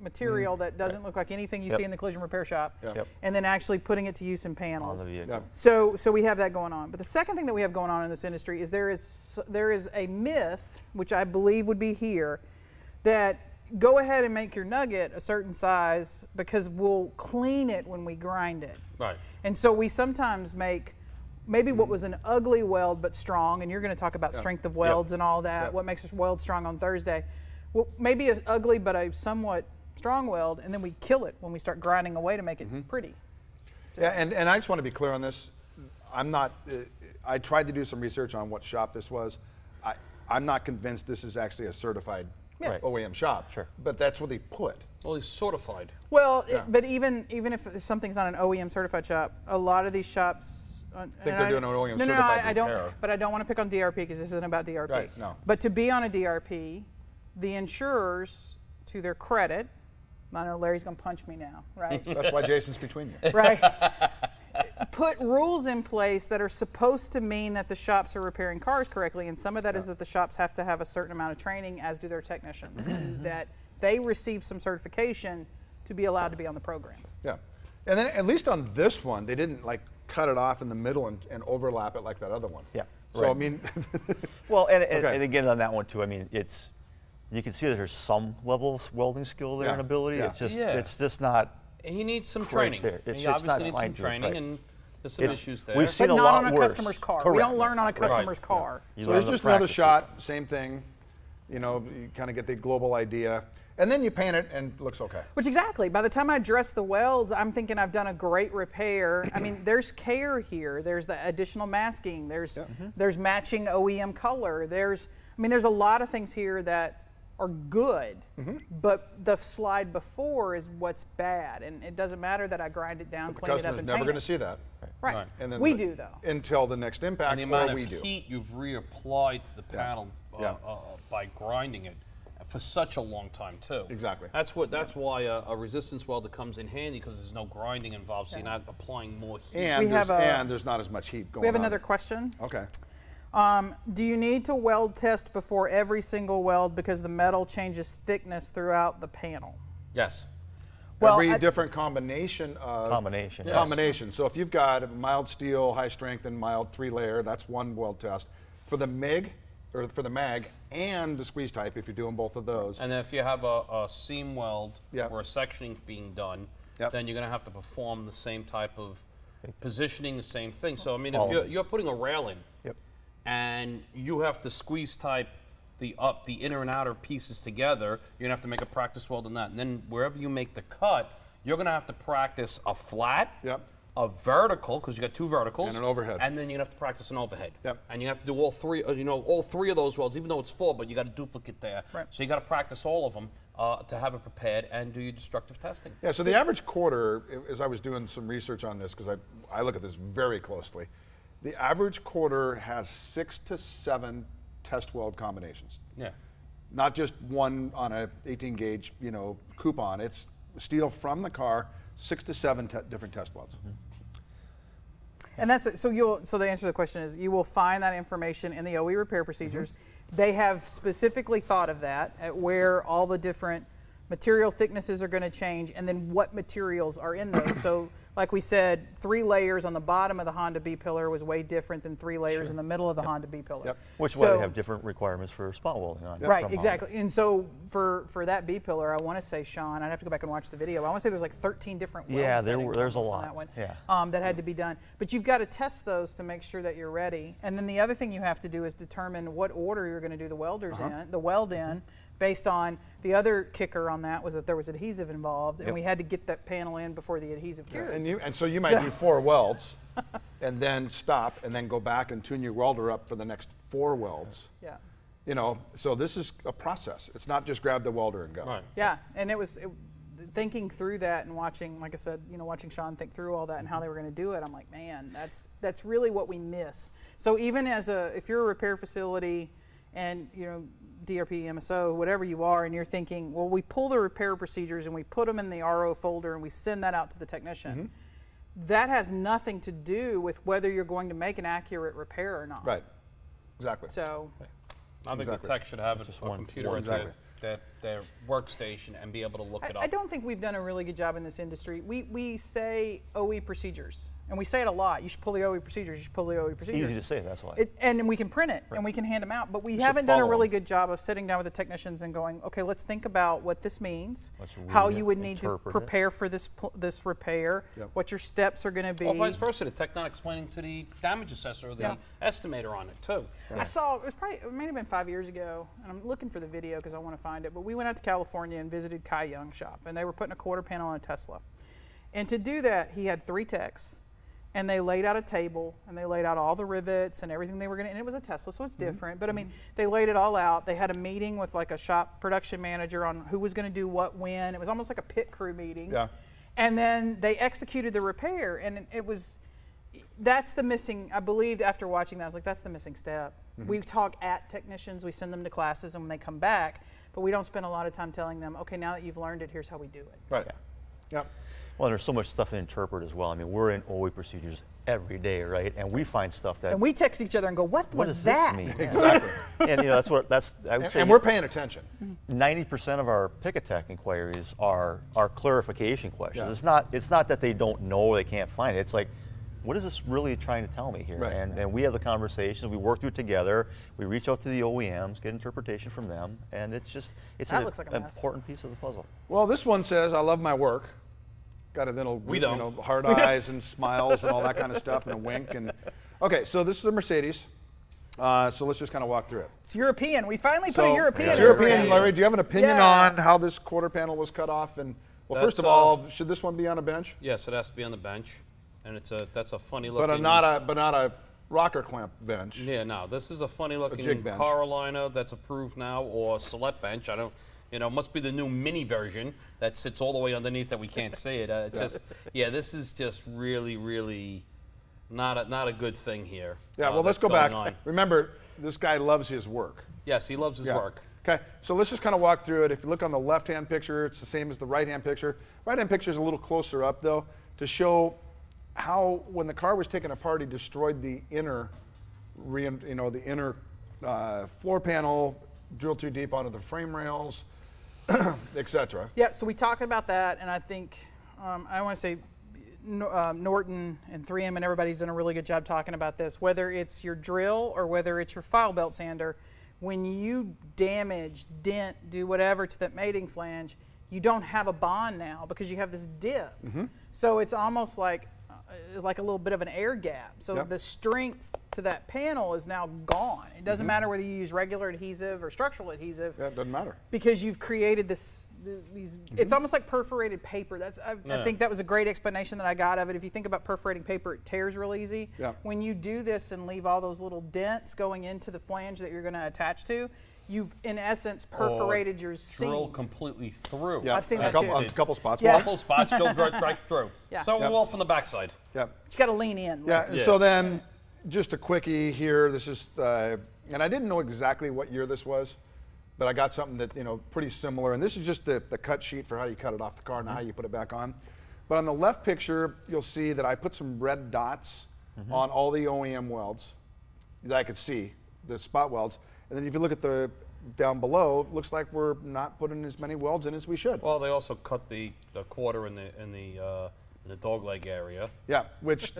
material that doesn't look like anything you Yep. see in the collision repair shop, Yep. and then actually putting it to use in on panels. the vehicle. Yeah. So we have that going on. But the second thing that we have going on in this industry is there is a myth, which I believe would be here, that go ahead and make your nugget a certain size because we'll clean it when we grind it. right. And so we sometimes make maybe what was an ugly weld but strong, and you're going to talk about strength of welds and all that, Yep. what makes us weld strong on Thursday. Well, maybe an ugly but a somewhat strong weld, and then we kill it when we start grinding away to make it pretty. Yeah, and I just want to be clear on this. I'm not. I tried to do some research on what shop this was. I'm not convinced this is actually a certified OEM shop. Sure. But that's what they put. Well, he's certified. Well, Yeah. but even if something's not an OEM certified shop, a lot of these shops think they're doing an OEM no, certified I don't. repair. But I don't want to pick on DRP because this isn't about DRP. Right, no. But to be on a DRP, the insurers, to their credit, I know Larry's going to punch me now, right? That's why Jason's between you. Right. Put rules in place that are supposed to mean that the shops are repairing cars correctly, and some of that is that the shops have to have a certain amount of training, as do their technicians, and that they receive some certification to be allowed to be on the program. Yeah. And then at least on this one, they didn't like cut it off in the middle and overlap it like that other one. Yeah. So, right. I mean, Well, and Okay. again on that one too, I mean, you can see that there's some level of welding skill there Yeah, and ability. yeah. It's just not. He needs some Right training. there. It's He just not obviously needs some fine-tuned, training, right. and there's some issues there. We've seen But a not lot on a worse. customer's car. We Correct. don't learn on a customer's car. You so learn it's the just another practice. shot, same thing. You know, you kind of get the global idea. And then you paint it and it looks okay. Which exactly, by the time I dress the welds, I'm thinking I've done a great repair. I mean, there's care here. There's the additional masking. There's matching OEM color. There's a lot of things here that are good, but the slide before is what's bad. And it doesn't matter that I grind it down, The clean it up, customer's and never paint going to it. see that. Right. Right. And then We do, though. Until the next impact, And the amount or of we do. heat you've reapplied to the panel Yeah. by grinding it for such a long time too. Exactly. That's why a resistance welder comes in handy, because there's no grinding involved, so you're not applying more heat. And, We have there's not as much heat going on. We have another question. Okay. Do you need to weld test before every single weld because the metal changes thickness throughout the panel? Yes. Well, Every I- different combination of Combination, yes. combination. So if you've got a mild steel, high strength, and mild 3-layer, that's one weld test. For the MIG, or for the mag, and the squeeze type, if you're doing both of those. And then if you have a seam weld Yep. where a sectioning is being done, Yep. then you're going to have to perform the same type of positioning, the same thing. So I mean, All if you're putting a rail in, Yep. and you have to squeeze type the inner and outer pieces together, you're gonna have to make a practice weld in that. And then wherever you make the cut, you're gonna have to practice a flat, Yep. a vertical, because you got two verticals, And an overhead. and then you're gonna have to practice an overhead. Yep. And you have to do all three. All three of those welds, even though it's four, but you got a duplicate there. Right. So you got to practice all of them to have it prepared and do your destructive testing. Yeah, so the average quarter, as I was doing some research on this, because I look at this very closely, the average quarter has 6 to 7 test weld combinations. Yeah. Not just one on a 18 gauge, coupon. It's steel from the car, 6 to 7 different test welds. And that's so the answer to the question is you will find that information in the OE repair procedures. They have specifically thought of that at where all the different material thicknesses are going to change, and then what materials are in those. So, like we said, 3 layers on the bottom of the Honda B pillar was way different than 3 layers in the middle of the Honda B pillar. Yep. Which is why So- they have different requirements for spot welding on. Right, from exactly. And so for that B pillar, I want to say, Sean, I'd have to go back and watch the video. I want to say there's like 13 different weld Yeah, settings there's a almost on lot. that one, Yeah. that had to be done. But you've got to test those to make sure that you're ready. And then the other thing you have to do is determine what order you're going to do the weld in, based on the other kicker on that was that there was adhesive involved, and Yep. we had to get that panel in before the adhesive cured. And so you might do 4 welds, and then stop, and then go back and tune your welder up for the next 4 welds. Yeah. So this is a process. It's not just grab the welder and go. Right. Yeah, and thinking through that and watching, like I said, watching Sean think through all that and how they were going to do it, I'm like, man, that's really what we miss. So even if you're a repair facility and DRP, MSO, whatever you are, and you're thinking, well, we pull the repair procedures and we put them in the RO folder and we send that out to the technician. That has nothing to do with whether you're going to make an accurate repair or not. Right. Exactly. So I think Exactly. the tech should have Just a one- computer one, at exactly. their workstation and be able to look it up. I don't think we've done a really good job in this industry. We say OE procedures, and we say it a lot. You should pull the OE procedures. You should pull the OE procedures. Easy to say, that's why. And we can print it, and we can hand them out. But we should haven't done a follow really them. good job of sitting down with the technicians and going, okay, let's think about what this means, Let's how read you it, would need to interpret it. prepare for this repair, Yep. what your steps are going to be. Or vice versa, the tech not explaining to the damage assessor or the Yeah. estimator on it too. I saw, it may have been 5 years ago, and I'm looking for the video because I want to find it, but we went out to California and visited Kai Young's shop, and they were putting a quarter panel on a Tesla. And to do that, he had 3 techs, and they laid out a table, and they laid out all the rivets and everything they were going to, and it was a Tesla, so it's different. But I mean, they laid it all out. They had a meeting with like a shop production manager on who was going to do what when. It was almost like a pit crew meeting. Yeah. And then they executed the repair, and it was, that's the missing, I believed after watching that, I was like, that's the missing step. We talk at technicians, we send them to classes, and when they come back, but we don't spend a lot of time telling them, okay, now that you've learned it, here's how we do it. Right. Yeah. Well, there's so much stuff to interpret as well. I mean, we're in OE procedures every day, right? And we find stuff that. And we text each other and go, what was does that? this mean? Exactly. And I would say And we're paying attention. 90% of our Pick-A-Tech inquiries are clarification questions. Yeah. It's not that they don't know or they can't find it. It's like, what is this really trying to tell me here? Right. And we have the conversations, we work through it together, we reach out to the OEMs, get interpretation from them, and it's That an looks like a mess. important piece of the puzzle. Well, this one says, I love my work. Got a little, We don't. hard eyes and smiles and all that kind of stuff and a wink. And okay, so this is a Mercedes. So let's just kind of walk through it. It's European. We finally put So, a European it's in European. there. Larry, do you have an opinion Yeah. on how this quarter panel was cut off? And well, That's, first of all, should this one be on a bench? Yes, it has to be on the bench, and that's a funny But looking. not a rocker clamp bench. Yeah, no, this is a funny looking jig bench. Carolina that's approved now, or select bench. I don't, it must be the new mini version that sits all the way underneath that we can't see it. It's just, this is just really, really not a good thing here. Yeah, well, let's that's go back. going on. Remember, this guy loves his work. Yes, he loves his work. Okay, so let's just kind of walk through it. If you look on the left-hand picture, it's the same as the right-hand picture. Right-hand picture is a little closer up, though, to show how, when the car was taken apart, he destroyed the inner, floor panel, drilled too deep onto the frame rails, etc. Yeah, so we talked about that, and I think, I want to say Norton and 3M and everybody's done a really good job talking about this. Whether it's your drill or whether it's your file belt sander, when you damage, dent, do whatever to that mating flange, you don't have a bond now because you have this dip. So it's almost like a little bit of an air gap. So Yep. the strength to that panel is now gone. It doesn't matter whether you use regular adhesive or structural adhesive. Yeah, it doesn't matter. Because you've created these it's almost like perforated paper. I think that was a great explanation that I got of it. If you think about perforating paper, it tears real easy. Yeah. When you do this and leave all those little dents going into the flange that you're going to attach to, you've in essence perforated your seam. Drill completely through. Yeah, I've seen a that couple, too. a couple spots. Yeah. Well, Couple spots go right through. Yeah. So Yep. we're all from the backside. yeah. You got to lean in. Yeah, and Yeah. so then just a quickie here. This is, and I didn't know exactly what year this was, but I got something that, pretty similar. And this is just the cut sheet for how you cut it off the car and how you put it back on. But on the left picture, you'll see that I put some red dots on all the OEM welds that I could see, the spot welds. And then if you look at the down below, it looks like we're not putting as many welds in as we should. Well, they also cut the quarter in the dog leg area. Yeah, which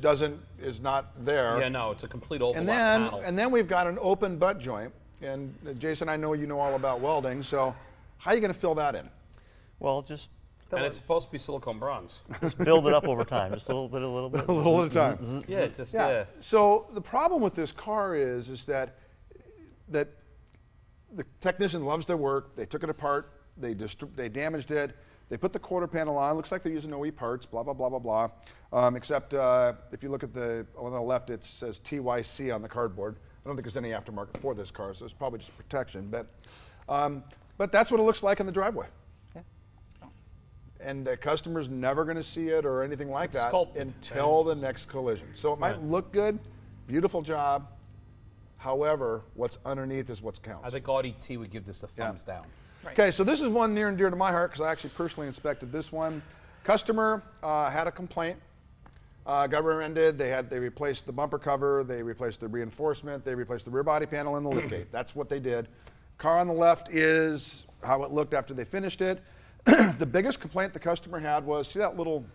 is not there. Yeah, no, it's a complete overlap And panel. then we've got an open butt joint. And Jason, I know you know all about welding, so how are you going to fill that in? Well, just And it's supposed to be silicone bronze. build it up over time, just a little bit, a little bit. A little at a time. Yeah, yeah. So the problem with this car is that the technician loves their work. They took it apart. They damaged it. They put the quarter panel on. Looks like they're using OE parts. Blah blah blah blah blah. Except if you look at the on the left, it says TYC on the cardboard. I don't think there's any aftermarket for this car, so it's probably just protection. But that's what it looks like in the driveway. Yeah. And the customer's never going to see it or anything like that sculpted. until the next collision. So it might look good, beautiful job. However, what's underneath is what counts. I think RDT would give this a thumbs down. Okay, so this is one near and dear to my heart because I actually personally inspected this one. Customer had a complaint, got rear-ended. They replaced the bumper cover, they replaced the reinforcement, they replaced the rear body panel and the liftgate. That's what they did. Car on the left is how it looked after they finished it. The biggest complaint the customer had was, see that little,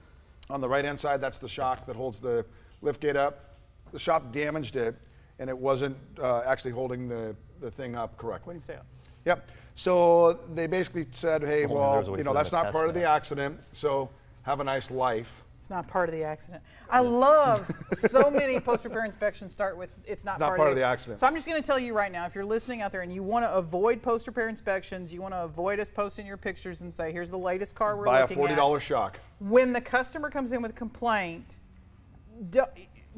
on the right-hand side, that's the shock that holds the liftgate up. The shop damaged it, and it wasn't actually holding the thing up correctly. Wouldn't say it. Yep. So they basically said, hey, Well, well, there's a way for them that's to not test part of the that. accident, so have a nice life. It's not part of the accident. I love so many post-repair inspections start with it's not not part of the accident. So I'm just going to tell you right now, if you're listening out there and you want to avoid post-repair inspections, you want to avoid us posting your pictures and say, here's the latest car we're Buy a looking at. $40 shock. When the customer comes in with a complaint,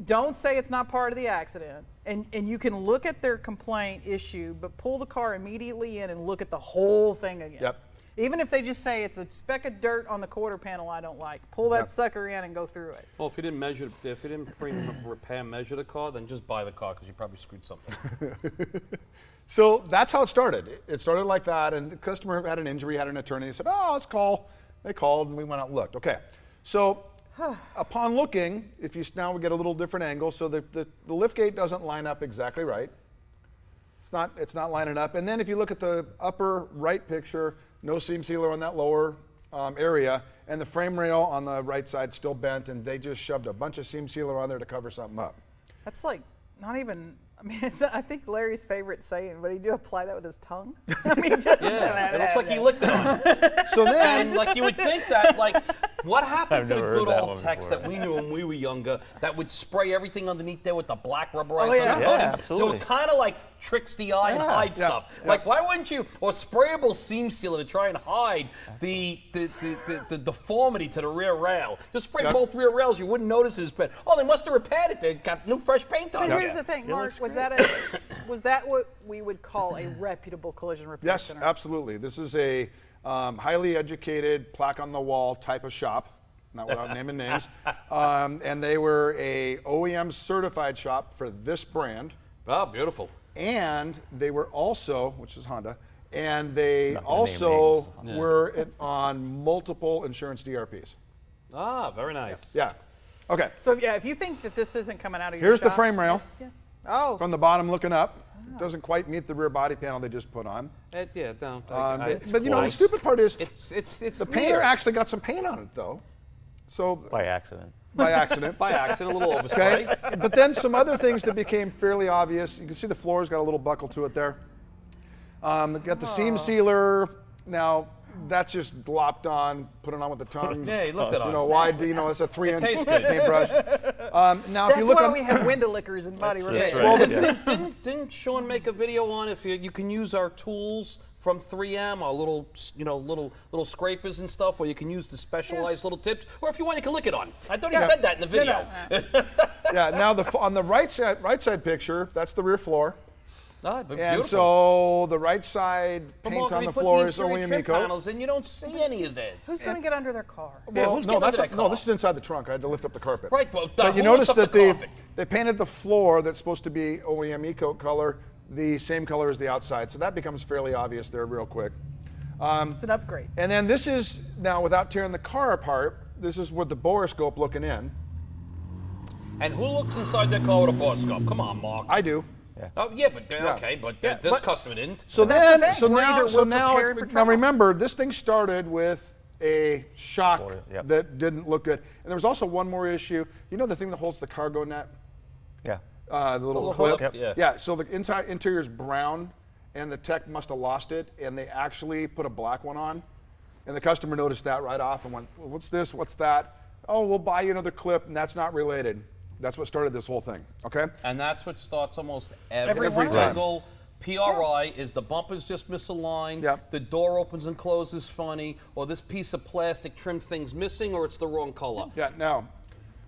don't say it's not part of the accident. And you can look at their complaint issue, but pull the car immediately in and look at the whole thing again. Yep. Even if they just say it's a speck of dirt on the quarter panel I don't like, pull that sucker in and go through it. Well, if you didn't repair measure the car, then just buy the car because you probably screwed something. So that's how it started. It started like that, and the customer had an injury, had an attorney. They said, "Oh, let's call." They called, and we went out and looked. Okay, so upon looking, now we get a little different angle. So the liftgate doesn't line up exactly right. It's not lining up. And then if you look at the upper right picture, no seam sealer on that lower area, and the frame rail on the right side still bent, and they just shoved a bunch of seam sealer on there to cover something up. That's like not even. I mean, I think Larry's favorite saying, but he do apply that with his tongue. I mean, just It looks like he licked it on. So then, And like you would think that, like, what happened I've to the never heard good that old one techs before. that we knew when we were younger that would spray everything underneath there with the black rubberized yeah. undercoating? Yeah, So absolutely. it kind of like tricks the eye and hides stuff. Like, why wouldn't you, or sprayable seam sealer to try and hide the deformity to the rear rail? Just spray both rear rails, you wouldn't notice it's been. Oh, they must have repaired it. They got new fresh paint on But it. here's the thing, Mark. looks Was that what we would call a reputable collision repair yes, center? absolutely. This is a highly educated, plaque on the wall type of shop, not without naming names. And they were a OEM certified shop for this brand. Oh, beautiful. And they were also, which is Honda, and they Not gonna name also names. were on multiple insurance DRPs. Ah, very nice. Yeah. Okay. So yeah, if you think that this isn't coming out of your Here's the shop- frame rail Oh, from the bottom looking up. It doesn't quite meet the rear body panel they just put on. Yeah, don't. But you know, the close. stupid part is It's the painter near. actually got some paint on it though. So By accident. by accident. By accident, a little overspray. Okay. But then some other things that became fairly obvious. You can see the floor's got a little buckle to it there. Got the seam sealer. Now that's just glopped on, put it on with the tongue. Yeah, he looked it You on. know, wide, you know, it's a 3-inch tastes good. paintbrush. Now, if that's you look why on, we have window lickers and body That's repair. right. Well, Yeah. Didn't Sean make a video on if you can use our tools from 3M, our little, little scrapers and stuff, or you can use the specialized little tips, or if you want, you can lick it on. I thought he said that in the video. yeah, now on the right side picture, that's the rear floor. Ah, but And beautiful. so the right side But paint Mark, on if the you put floor the is interior OEM trim Eco. panels in, you don't see any of this. Who's going to get under their car? Well, who's no, getting under that no, car? this is inside the trunk. I had to lift up the carpet. Right, but But you who notice lifts up that the carpet? they painted the floor that's supposed to be OEM Eco color the same color as the outside, so that becomes fairly obvious there real quick. It's an upgrade. And then this is, now without tearing the car apart, this is with the borescope looking in. And who looks inside their car with a borescope? Come on, Mark. I do. Oh, yeah, but okay, but this But- customer didn't. So that's the then, thing. so We're now, either so we're now, prepared for now trouble. remember, this thing started with a shock Floor, yep. that didn't look good. And there was also one more issue. You know the thing that holds the cargo net? Yeah. The little little clip? hook, yeah. Yeah, so the interior is brown, and the tech must have lost it, and they actually put a black one on. And the customer noticed that right off and went, well, what's this, what's that? Oh, we'll buy you another clip, and that's not related. That's what started this whole thing, okay? And that's what starts almost Every every time. single PRI is the bumper's just misaligned, Yep. the door opens and closes funny, or this piece of plastic trim thing's missing, or it's the wrong color. Yeah, now,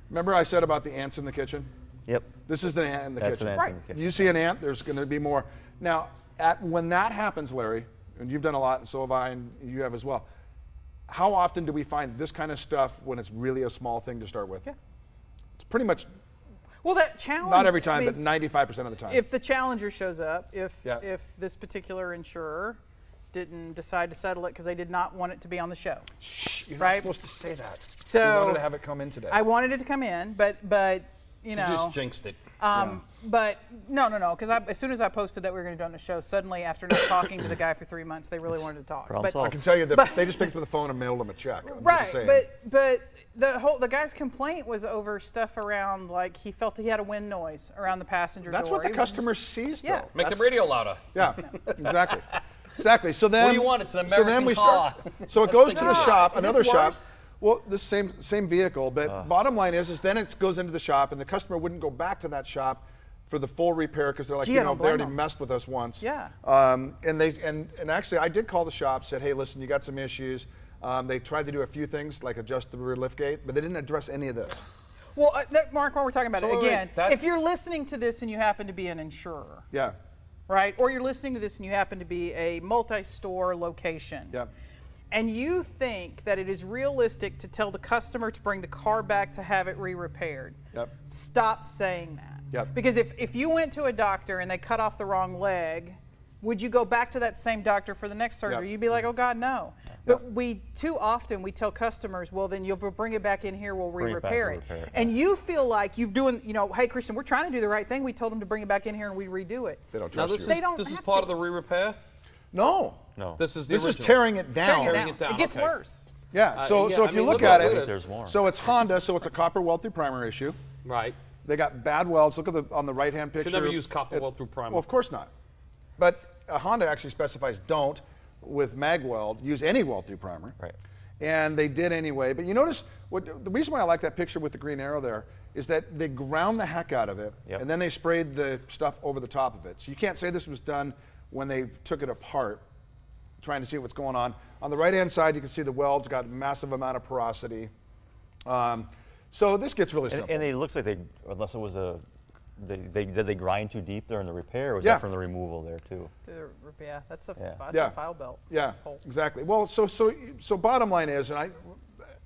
remember I said about the ants in the kitchen? Yep. This is the ant in the That's kitchen. an ant in the kitchen. You see an ant, there's going to be more. Now, when that happens, Larry, and you've done a lot, and so have I, and you have as well, how often do we find this kind of stuff when it's really a small thing to start with? Yeah. It's pretty much, Well, that challenge. not every time, I but mean, 95% of the time. if the challenger shows up, if Yeah. this particular insurer didn't decide to settle it because they did not want it to be on the show. Shh, you're right? not supposed to say that. So- we wanted to have it come in today. I wanted it to come in, but you You know. just jinxed it. But no, because as soon as I posted that we were going to do it on the show, suddenly after not talking to the guy for 3 months, they really wanted to talk. Problem But, solved. I can tell you that But- they just picked up the phone and mailed him a check. I'm just right, saying. but the guy's complaint was over stuff around like he felt he had a wind noise around the passenger That's door. what the He was- customer sees, though. Yeah. Make That's- the radio louder. Yeah, exactly. Exactly. So then, do you want? It's an so then American we car. start. So it goes to the No, shop, is this another shop. worse? Well, the same vehicle, but bottom line is then it goes into the shop, and the customer wouldn't go back to that shop for the full repair because they're like, Gee, I don't they already blame 'em. messed with us once. Yeah. And actually, I did call the shop, said, hey, listen, you got some issues. They tried to do a few things like adjust the rear lift gate, but they didn't address any of this. Well, Mark, while we're talking about So it, wait, again, that's- if you're listening to this and you happen to be an insurer, Yeah. right? Or you're listening to this and you happen to be a multi-store location. Yep. And you think that it is realistic to tell the customer to bring the car back to have it re-repaired. Yep. Stop saying that. Yep. Because if you went to a doctor and they cut off the wrong leg, would you go back to that same doctor for the next surgery? Yep. You'd be like, oh God, no. Yep. But too often we tell customers, well, then you'll bring it back in here, we'll Bring it back, re-repair it. re-repair it, And you feel like you're doing, hey, Christian, we're trying to do the right thing. We told them to bring it back in here and we redo it. They don't Now trust this you. don't is have part to. of the re-repair. No. No. This is the This is original. tearing it down. Tearing it down, It gets okay. worse. Yeah. So yeah, so I if you mean, look look at at it, it. There's more. so it's Honda, so it's a copper weld through primer issue. Right. They got bad welds. Look at on the right hand picture. Should never use copper weld through primer. Well, of course not. But Honda actually specifies don't with mag weld use any weld through primer. Right. And they did anyway. But you notice the reason why I like that picture with the green arrow there is that they ground the heck out of it, Yep. and then they sprayed the stuff over the top of it. So you can't say this was done when they took it apart, trying to see what's going on. On the right-hand side, you can see the welds got a massive amount of porosity. So this gets really simple. And it looks like unless it was did they grind too deep there in the repair, or was Yeah. that from the removal there too? Yeah, that's the Yeah. file belt. Yeah, hole. exactly. Well, so bottom line is, and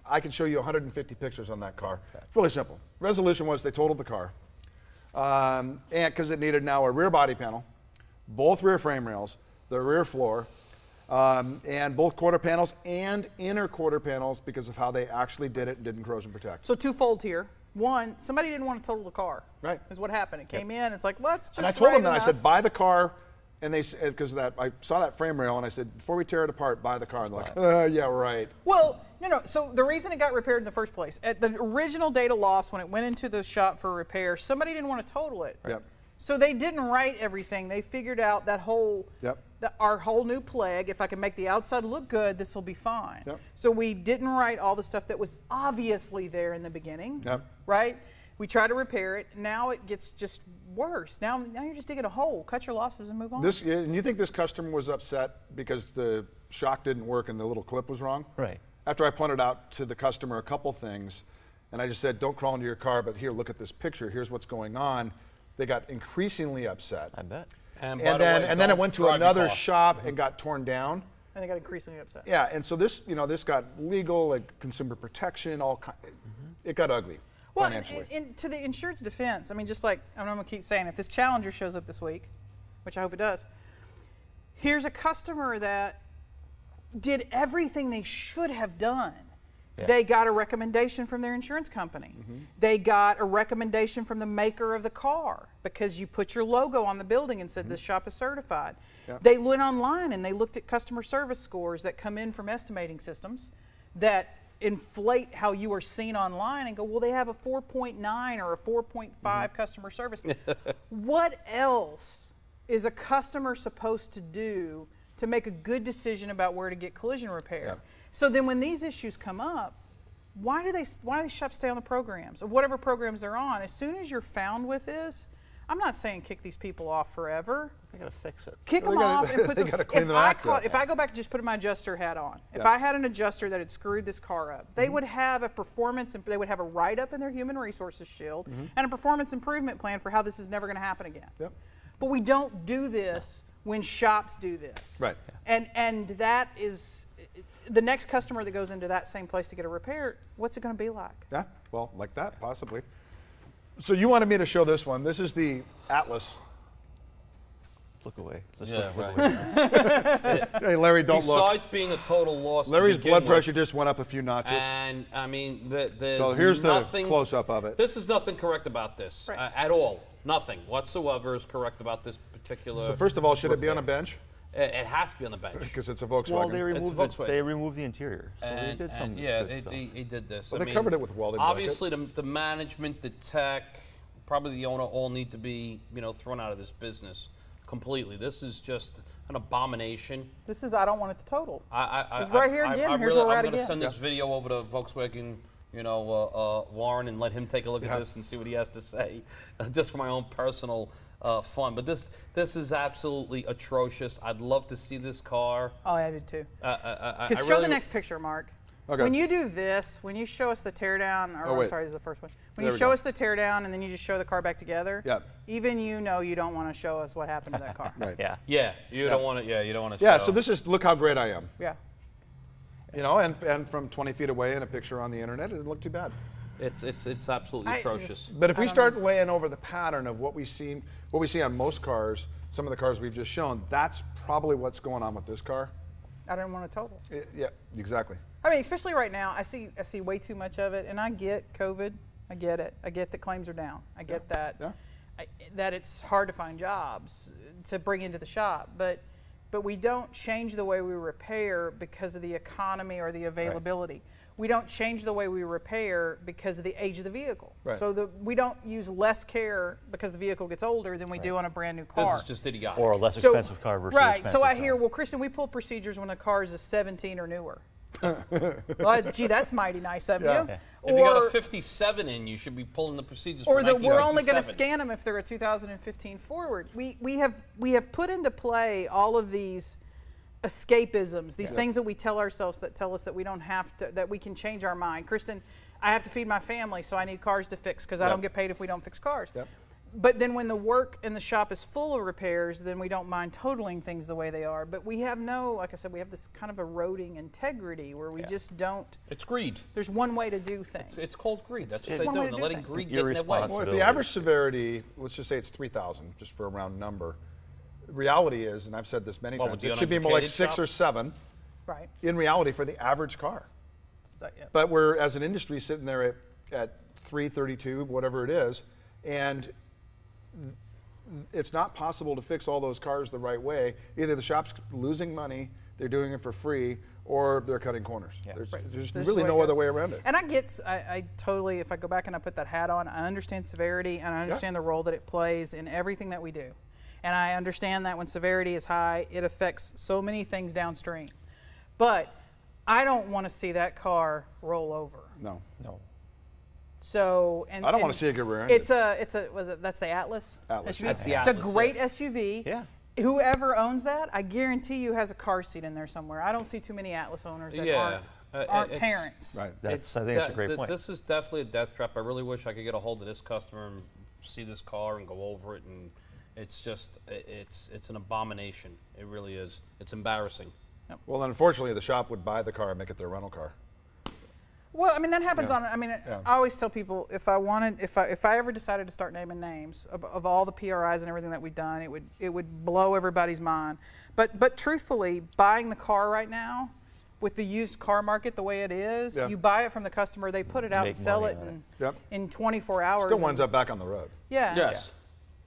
I can show you 150 pictures on that car. It's really simple. Resolution was they totaled the car, and because it needed now a rear body panel, both rear frame rails, the rear floor, and both quarter panels and inner quarter panels because of how they actually did it and didn't corrosion protect. So twofold here. One, somebody didn't want to total the car. Right. Is what happened. It came in. It's like, let's just. And I told them right that I enough. said buy the car, and they said because of that I saw that frame rail and I said before we tear it apart, buy the car. And they're like, yeah, right. Well, so the reason it got repaired in the first place, at the original date of loss, when it went into the shop for repair, somebody didn't want to total it. Yep. So they didn't write everything. They figured out that whole, Yep. our whole new plague, if I can make the outside look good, this will be fine. Yep. So we didn't write all the stuff that was obviously there in the beginning. Yep. Right? We try to repair it. Now it gets just worse. Now you're just digging a hole. Cut your losses and move on. And you think this customer was upset because the shock didn't work and the little clip was wrong? Right. After I pointed out to the customer a couple things, and I just said, don't crawl into your car, but here, look at this picture. Here's what's going on. They got increasingly upset. I bet. And, by And the then, way, and then it don't went to drive your another car. shop and got torn down. And they got increasingly upset. Yeah, and so this, this got legal, like consumer protection, it got ugly Well, financially. and to the insured's defense, I mean, just like I'm going to keep saying, if this Challenger shows up this week, which I hope it does, here's a customer that did everything they should have done. Yeah. They got a recommendation from their insurance company. They got a recommendation from the maker of the car because you put your logo on the building and said this shop is certified. Yeah. They went online and they looked at customer service scores that come in from estimating systems that inflate how you are seen online and go, well, they have a 4.9 or a 4.5 customer service. What else is a customer supposed to do to make a good decision about where to get collision repair? Yeah. So then when these issues come up, why do these shops stay on the programs or whatever programs they're on? As soon as you're found with this, I'm not saying kick these people off forever. They gotta fix it. Kick Well, them they gotta- off and put they some. gotta clean their act up. If I go back and just put my adjuster hat on, if Yeah. I had an adjuster that had screwed this car up, they would have a performance and they would have a write-up in their human resources shield and a performance improvement plan for how this is never going to happen again. Yep. But we don't do this when shops do this. Right. And that is the next customer that goes into that same place to get a repair. What's it going to be like? Yeah, well, like that, possibly. So you wanted me to show this one. This is the Atlas. Look away. Just Yeah, look right. away. Hey, Larry, don't look. Besides being a total loss, to Larry's begin blood with, pressure just went up a few notches. and I mean, there's So here's the nothing, close-up of it. This is nothing correct about this Right. at all. Nothing whatsoever is correct about this particular. So first of all, should it be on a repair. bench? It has to be on the bench. Because it's a Well, Volkswagen. they It's removed Volkswagen. they removed the interior, so they And- did some and yeah, good stuff. he did this. Well, I they mean, covered it with welding blanket. obviously, the management, the tech, probably the owner, all need to be thrown out of this business completely. This is just an abomination. This is I don't want it to total. I It's right here again. Here's where we're I'm at going to again. send this video over to Volkswagen, Warren, and let him take a look at this and see what he has to say, just for my own personal fun. But this is absolutely atrocious. I'd love to see this car. Oh, I did too. I Because show really, the next picture, Mark. Okay. When you do this, when you show us the teardown, or Oh, I'm wait. sorry, this is the first one. When There you we show go. us the teardown and then you just show the car back together, Yep. even you know you don't want to show us what happened to that car. Right. Yeah. Yeah, you don't want to. Yeah, you don't want to. Yeah, so this is, look how great I am. Yeah. You know, and from 20 feet away in a picture on the internet, it didn't look too bad. It's absolutely I atrocious. just- But if I we don't start know. laying over the pattern of what we see on most cars, some of the cars we've just shown, that's probably what's going on with this car. I didn't want to total. Yeah, exactly. I mean, especially right now, I see way too much of it, and I get COVID. I get it. I get that claims are down. I get that. Yeah. That it's hard to find jobs to bring into the shop, but we don't change the way we repair because of the economy or the availability. We don't change the way we repair because of the age of the vehicle. Right. So we don't use less care because the vehicle gets older than we do on a brand new car. This is just idiotic. Or a less So- expensive car versus right. expensive So I car. hear, well, Kristen, we pull procedures when the car is a 17 or newer. Well, gee, that's mighty nice of Yeah. you. Yeah. If you got Or- a 57 in, you should be pulling the procedures or for that we're only going to 1957. scan them if they're a 2015 forward. We have put into play all of these escapisms, these things that we tell ourselves that tell us that we don't have to, that we can change our mind. Kristen, I have to feed my family, so I need cars to fix because I Yep. don't get paid if we don't fix cars. Yep. But then when the work in the shop is full of repairs, then we don't mind totaling things the way they are. But we have like I said, we have this kind of eroding integrity where we just don't. It's greed. There's one way to do things. It's called greed. That's what just they one do. way And to they're do letting things. greed get in their way. Well, if the average severity, let's just say it's 3,000, just for a round number, the reality is, and I've said this many What, times, with the it should be more like uneducated 6 or shops? 7 Right. in reality for the average car. So, yeah. But we're, as an industry, sitting there at 332, whatever it is, and it's not possible to fix all those cars the right way. Either the shop's losing money, they're doing it for free, or they're cutting corners. Yeah. There's There's really way no it other goes. way around it. And I totally, if I go back and I put that hat on, I understand severity and I understand the role that it plays in everything that we do. And I understand that when severity is high, it affects so many things downstream. But I don't want to see that car roll over. No. No. So, I don't want to see it get rear-ended. That's the Atlas? Atlas, SUV? yeah. That's the It's Atlas, a great SUV. Yeah. Whoever owns that, I guarantee you has a car seat in there somewhere. I don't see too many Atlas owners that Yeah. aren't It's- parents. Right. I think that's a great point. This is definitely a death trap. I really wish I could get a hold of this customer and see this car and go over it. And it's just, it's an abomination. It really is. It's embarrassing. Well, unfortunately, the shop would buy the car and make it their rental car. Well, I mean that happens Yeah. on. I mean, Yeah. I always tell people if I ever decided to start naming names of all the PRIs and everything that we've done, it would blow everybody's mind. But truthfully, buying the car right now, with the used car market the way it is, Yeah. you buy it from the customer, they put it out Make and sell money it on in, Yep. in 24 hours. Still and- winds up back on the road. Yeah. Yes.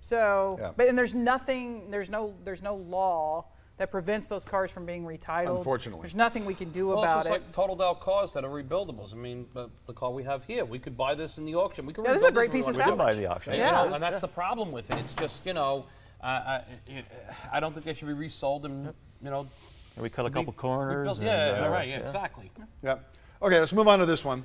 So, Yeah. but and there's no law that prevents those cars from being retitled. Unfortunately. there's nothing we can do Well, about it's just it. like totaled out cars that are rebuildables. I mean, the car we have here, we could buy this in the auction. We could Yeah, this is a rebuild great if we piece of wanted to. We did buy salvage. the auction. And, Yeah. and that's the problem with it. It's just, I don't think they should be resold and, And we cut a couple rebuilt. corners. Yeah, and, right, yeah, exactly. Yeah. Okay, let's move on to this one.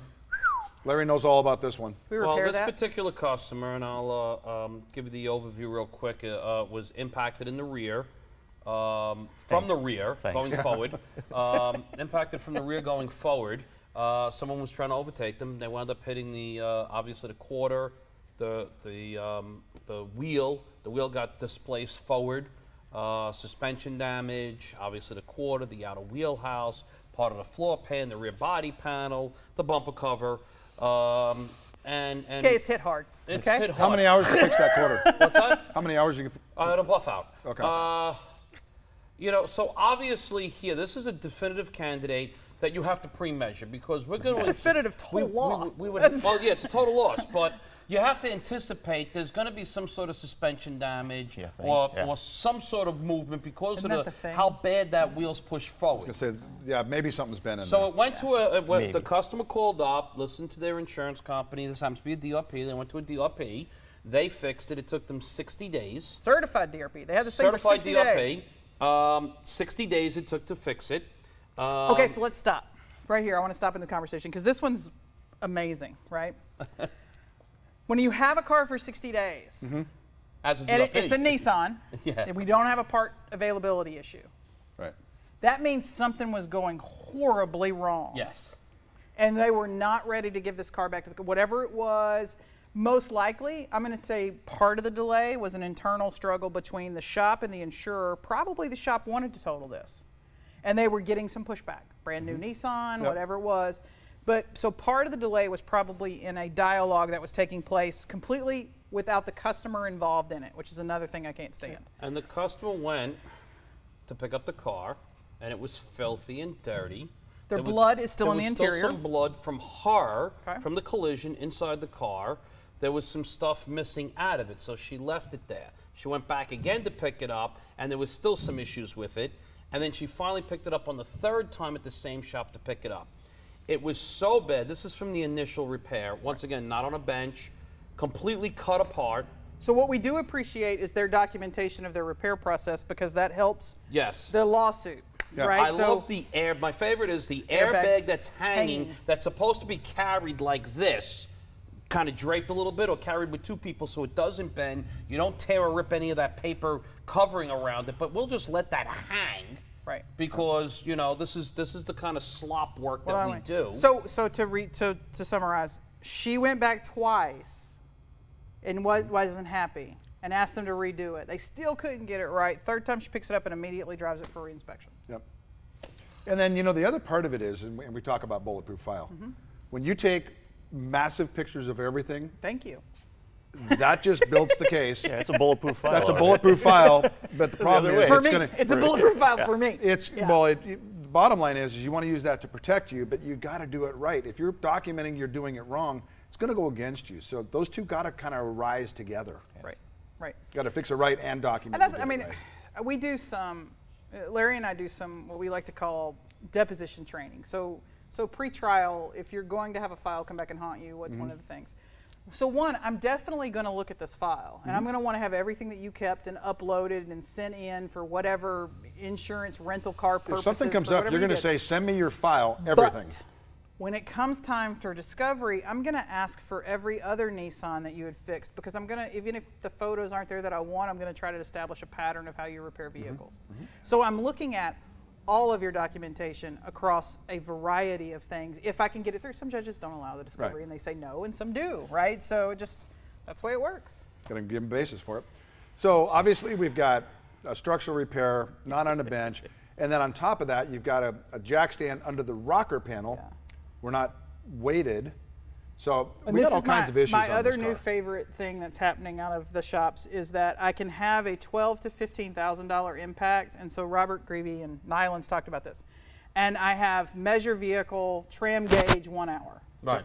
Larry knows all about this one. we Well, repair this that. particular customer, and I'll give you the overview real quick, was impacted in the rear, from the rear, Thanks. going forward. Impacted from the rear going forward. Someone was trying to overtake them. They wound up hitting obviously the quarter, the wheel. The wheel got displaced forward. Suspension damage, obviously the quarter, the outer wheelhouse, part of the floor pan, the rear body panel, the bumper cover. And Okay, it's hit hard. it's okay. hit hard. How many hours to fix that quarter? What's that? How many hours you? It'll buff out. Okay. So obviously here, this is a definitive candidate that you have to pre-measure because we're going to definitive total loss. We would, That's- well, yeah, it's a total loss, but you have to anticipate there's going to be some sort of suspension damage Yeah, or some sort of movement because Isn't of that the thing? how bad that wheel's pushed forward. I was gonna say, yeah, maybe something's been in So there. it went to Maybe. the customer called up, listened to their insurance company. This happens to be a DRP. They went to a DRP. They fixed it. It took them 60 days. Certified DRP. They had this thing for Certified 60 DRP. days. 60 days it took to fix it. Okay, so let's stop right here. I want to stop in the conversation because this one's amazing, right? When you have a car for 60 days, As a and DRP. it's a Nissan, Yeah. and we don't have a part availability issue, Right. that means something was going horribly wrong. Yes. And they were not ready to give this car back to the, whatever it was. Most likely, I'm going to say part of the delay was an internal struggle between the shop and the insurer. Probably the shop wanted to total this, and they were getting some pushback. Brand new Nissan, whatever it was. But so part of the delay was probably in a dialogue that was taking place completely without the customer involved in it, which is another thing I can't stand. And the customer went to pick up the car, and it was filthy and dirty. Their blood is still in the interior. There was still some blood from her, Okay. from the collision inside the car. There was some stuff missing out of it, so she left it there. She went back again to pick it up, and there was still some issues with it. And then she finally picked it up on the third time at the same shop to pick it up. It was so bad. This is from the initial repair. Once again, not on a bench, completely cut apart. So what we do appreciate is their documentation of their repair process, because that helps Yes. the lawsuit. Yeah. Right? I love the air. My favorite is the airbag that's hanging, that's supposed to be carried like this, kind of draped a little bit or carried with two people so it doesn't bend. You don't tear or rip any of that paper covering around it, but we'll just let that hang. Right. Because, you know, this is the kind of slop work that we do. So to summarize, she went back twice and wasn't happy and asked them to redo it. They still couldn't get it right. Third time she picks it up and immediately drives it for reinspection. Yep. And then, you know, the other part of it is, and we talk about bulletproof file, when you take massive pictures of everything, Thank you. that just builds the case. Yeah, it's a bulletproof file. That's a bulletproof file, but the problem other is way. For it's me, going it's a bulletproof file for me. It's Yeah. well. The bottom line is you want to use that to protect you, but you got to do it right. If you're documenting you're doing it wrong, it's going to go against you. So those two got to kind of rise together. Right. Right. Got to fix it right and document. And that's, you I did mean, it right. we do some, Larry and I do some what we like to call deposition training. So pre-trial, if you're going to have a file come back and haunt you, what's one of the things? So one, I'm definitely going to look at this file, and I'm going to want to have everything that you kept and uploaded and sent in for whatever insurance, rental car purposes. If something comes for up, whatever you're you going to did. say, "Send me your file, everything." But when it comes time for discovery, I'm going to ask for every other Nissan that you had fixed, because I'm going to, even if the photos aren't there that I want, I'm going to try to establish a pattern of how you repair vehicles. So I'm looking at all of your documentation across a variety of things. If I can get it through, some judges don't allow the discovery, Right. and they say no, and some do, right? So just, that's the way it works. Got to give them a basis for it. So obviously we've got a structural repair, not on a bench, and then on top of that you've got a jack stand under the rocker panel. Yeah. We're not weighted, so And we this got all is kinds of issues my on other this new car. favorite thing that's happening out of the shops is that I can have a $12,000 to $15,000 impact, and so Robert Greavy and Nyland's talked about this, and I have measure vehicle, tram gauge, 1 hour. Right.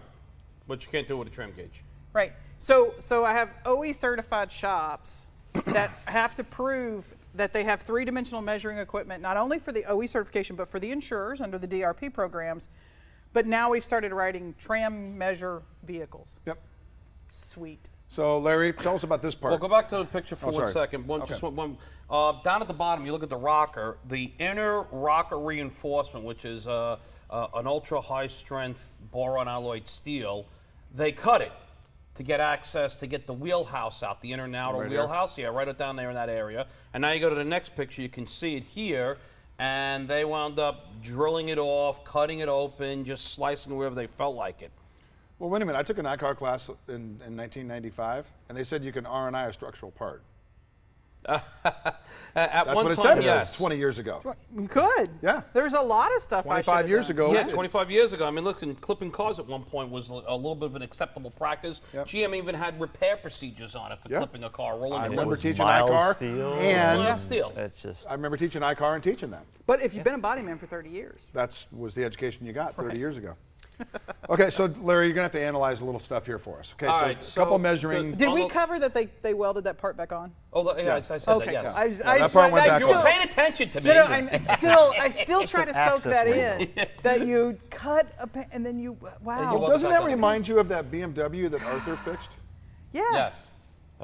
But you can't do it with a trim gauge. Right. So I have OE certified shops that have to prove that they have three-dimensional measuring equipment, not only for the OE certification, but for the insurers under the DRP programs. But now we've started writing tram measure vehicles. Yep. Sweet. So Larry, tell us about this part. Well, go back to the picture for Oh, 1 sorry. second. Okay. Down at the bottom, you look at the rocker. The inner rocker reinforcement, which is an ultra high strength boron alloyed steel, they cut it to get access to get the wheelhouse out, the inner and outer Right here? wheelhouse. Yeah, right down there in that area. And now you go to the next picture, you can see it here. And they wound up drilling it off, cutting it open, just slicing wherever they felt like it. Well, wait a minute. I took an ICAR class in 1995, and they said you can R&I a structural part. At That's one what it time, said. yes. 20 years ago. You could. Yeah. There's a lot of stuff. 25 years ago. Yeah, 25 years ago. I mean, look, clipping cars at one point was a little bit of an acceptable practice. Yep. GM even had repair procedures on it for Yeah. clipping a car, rolling I it. remember was teaching mild ICAR, steel. and Mild steel. It's just I remember teaching ICAR and teaching that. But if you've been a body man for 30 years, That was the education you got 30 years ago. Okay, so Larry, you're going to have to analyze a little stuff here for us. Okay, All so right, a couple so measuring. did we Although- cover that they welded that part back on? Oh, yeah, Yeah. I said Okay. that, yes. I just, Yeah, I that just part went I back You on. were paying attention to me. No, no, I still try to an soak access that in. window. That you cut and then you, wow. weld- Doesn't that back on. remind you of that BMW that Arthur fixed? Yes. Yes.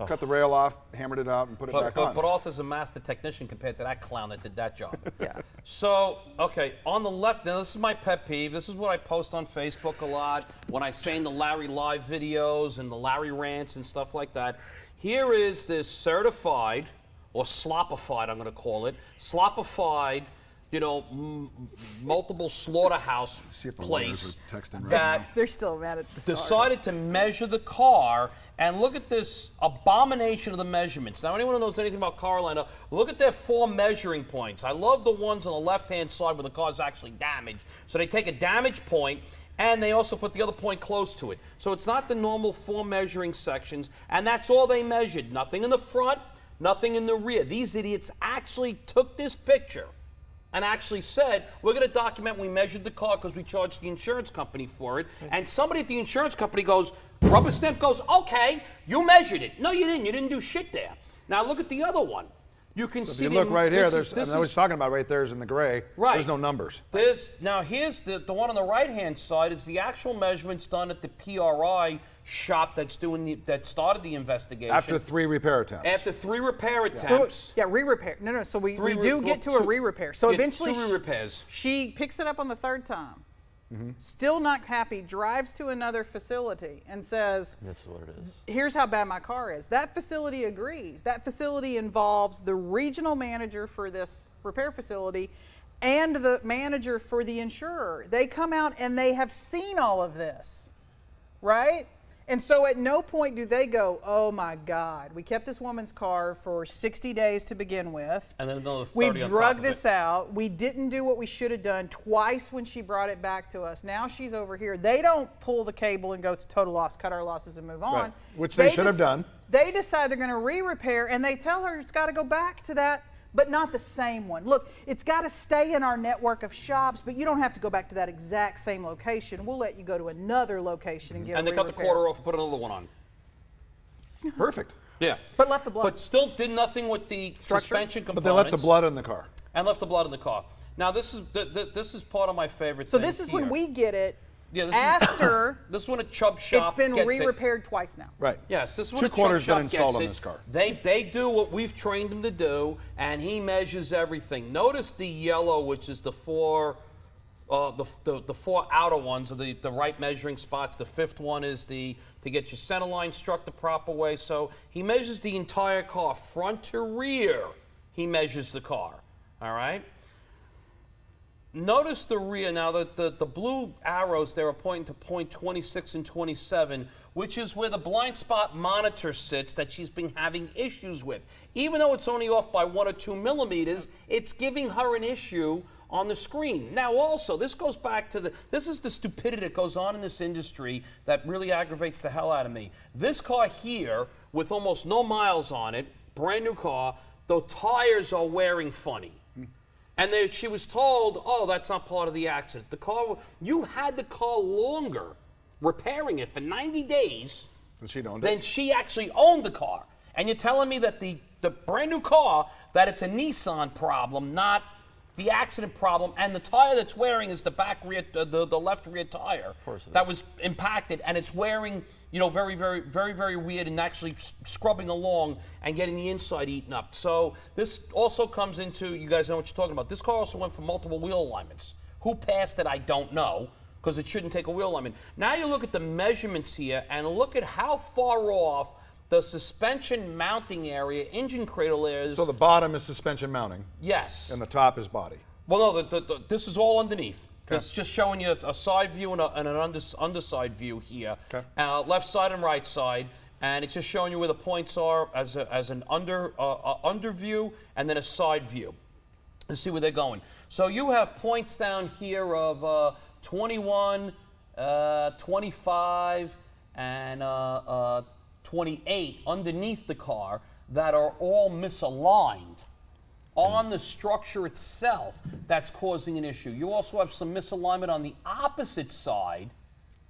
Cut the rail off, hammered it out, and put it back on. But Arthur's a master technician compared to that clown that did that job. Yeah. So, okay, on the left, now this is my pet peeve. This is what I post on Facebook a lot when I say in the Larry Live videos and the Larry rants and stuff like that. Here is this certified, or slopified, I'm going to call it, slopified, multiple slaughterhouse See if the place lawyers are texting right that now. They're still mad at the start. decided to measure the car, and look at this abomination of the measurements. Now, anyone who knows anything about Carolina, look at their 4 measuring points. I love the ones on the left-hand side where the car's actually damaged. So they take a damage point, and they also put the other point close to it. So it's not the normal 4 measuring sections, and that's all they measured. Nothing in the front, nothing in the rear. These idiots actually took this picture and actually said, we're going to document we measured the car because we charged the insurance company for it. And somebody at the insurance company goes, rubber stamp goes, okay, you measured it. No, you didn't. You didn't do shit there. Now look at the other one. You can see If you look right here, I know what this you're talking about right there is in the gray. Right. There's no numbers. Now here's the one on the right-hand side is the actual measurements done at the PRI shop that started the investigation. After 3 repair attempts. After 3 repair attempts. Yeah, re-repair. No, so we do get to a re-repair. So Yeah, eventually 2 re-repairs. she picks it up on the 3rd time. Mm-hmm. Still not happy, drives to another facility and says, This is what it is. here's how bad my car is. That facility agrees. That facility involves the regional manager for this repair facility and the manager for the insurer. They come out and they have seen all of this, right? And so at no point do they go, oh my God, we kept this woman's car for 60 days to begin with. And then another 30 We on top drug of this it. out. We didn't do what we should have done twice when she brought it back to us. Now she's over here. They don't pull the cable and go, it's total loss, cut our losses and move on. Right. Which they should have done. They decide they're going to re-repair, and they tell her it's got to go back to that, but not the same one. Look, it's got to stay in our network of shops, but you don't have to go back to that exact same location. We'll let you go to another location and get And a they cut the re-repair. quarter off and put another one on. Perfect. Yeah. But left the blood. But still did nothing with the suspension But components. they left the blood in the car. And left the blood in the car. Now this is part of my favorite So thing this is here. when we get it Yeah, this after This is when a Chubb shop it's been gets it. re-repaired twice now. Right. Yes, this is when 2 a Chubb quarters shop been installed gets on it. this car. They do what we've trained them to do, and he measures everything. Notice the yellow, which is the 4 the 4 outer ones are the right measuring spots. The 5th one is to get your center line struck the proper way. So he measures the entire car, front to rear. He measures the car. All right. Notice the rear now. The blue arrows there are pointing to point 26 and 27, which is where the blind spot monitor sits that she's been having issues with. Even though it's only off by 1 or 2 millimeters, it's giving her an issue on the screen. Now also, this goes back to this is the stupidity that goes on in this industry that really aggravates the hell out of me. This car here, with almost no miles on it, brand new car, the tires are wearing funny. And she was told, oh, that's not part of the accident. You had the car longer, repairing it for 90 days than she actually owned the car. And you're telling me that the brand new car, that it's a Nissan problem, not the accident problem, and the tire that's wearing is the back rear, the left rear tire that was impacted, and it's wearing, very, very, very, very weird, and actually scrubbing along and getting the inside eaten up. So this also comes into, you guys know what you're talking about. This car also went for multiple wheel alignments. Who passed it, I don't know, because it shouldn't take a wheel alignment. Now you look at the measurements here, and look at how far off the suspension mounting area, engine cradle is. So the bottom is suspension mounting. Yes. And the top is body. Well, no, this is all underneath. Okay. It's just showing you a side view and an underside view here. Okay. Left side and right side. And it's just showing you where the points are as an under view and then a side view to see where they're going. So you have points down here of 21, 25, and 28 underneath the car that are all misaligned on the structure itself that's causing an issue. You also have some misalignment on the opposite side,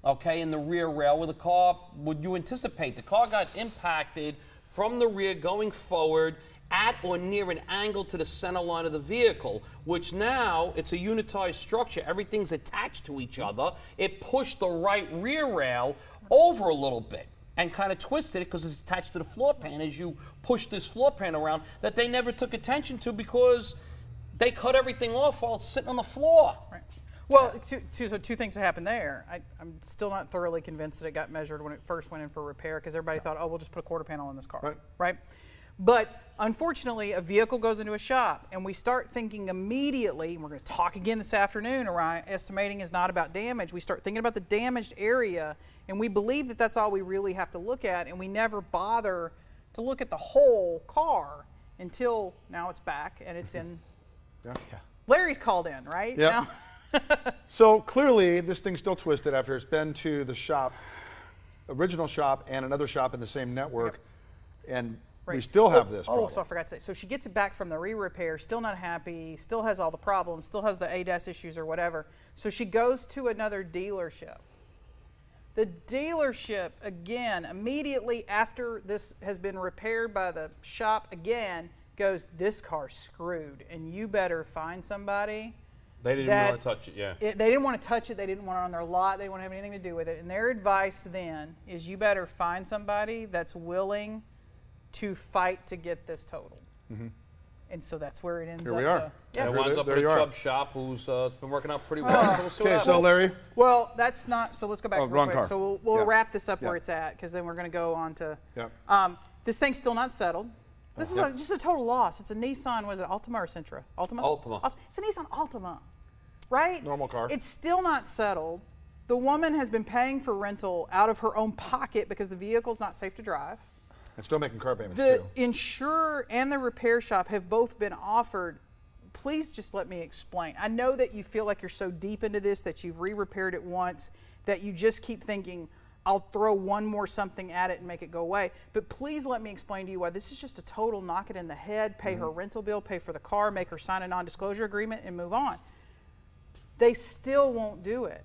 okay, in the rear rail where the car, would you anticipate, the car got impacted from the rear going forward at or near an angle to the center line of the vehicle, which now it's a unitized structure. Everything's attached to each other. It pushed the right rear rail over a little bit and kind of twisted it because it's attached to the floor pan as you push this floor pan around that they never took attention to because they cut everything off while it's sitting on the floor. Right. Well, so 2 things that happened there. I'm still not thoroughly convinced that it got measured when it first went in for repair because everybody thought, oh, we'll just put a quarter panel in this car, right? But unfortunately, a vehicle goes into a shop, and we start thinking immediately, and we're going to talk again this afternoon around estimating is not about damage. We start thinking about the damaged area, and we believe that that's all we really have to look at, and we never bother to look at the whole car until now it's back and it's in. Yeah. Larry's called in, right? Yep. Now, So clearly, this thing's still twisted after it's been to the shop, original shop, and another shop in the same network, and we still have this problem. Oh, so I forgot to say. So she gets it back from the re-repair, still not happy, still has all the problems, still has the ADAS issues or whatever. So she goes to another dealership. The dealership, again, immediately after this has been repaired by the shop again, goes, this car's screwed, and you better find somebody. They didn't want to touch it, yeah. They didn't want to touch it. They didn't want it on their lot. They didn't want to have anything to do with it. And their advice then is you better find somebody that's willing to fight to get this totaled. And so that's where it ends Here up. we are. And it There- winds up there in you a are. Chubb shop who's been working out pretty well. So we'll see what Okay, so happens. Larry, Well, that's not. So let's go back real wrong quick. car. So we'll Yeah. wrap this up Yeah. where it's at, because then we're going to go on to. yeah. This thing's still not settled. This is just a total loss. It's a Nissan. Was it Altima or Sentra? Altima. Altima. It's a Nissan Altima, right? Normal car. It's still not settled. The woman has been paying for rental out of her own pocket because the vehicle's not safe to drive. And still making car payments The too. insurer and the repair shop have both been offered. Please just let me explain. I know that you feel like you're so deep into this that you've re-repaired it once that you just keep thinking, I'll throw one more something at it and make it go away. But please let me explain to you why this is just a total knock it in the head, pay her rental bill, pay for the car, make her sign a non-disclosure agreement, and move on. They still won't do it.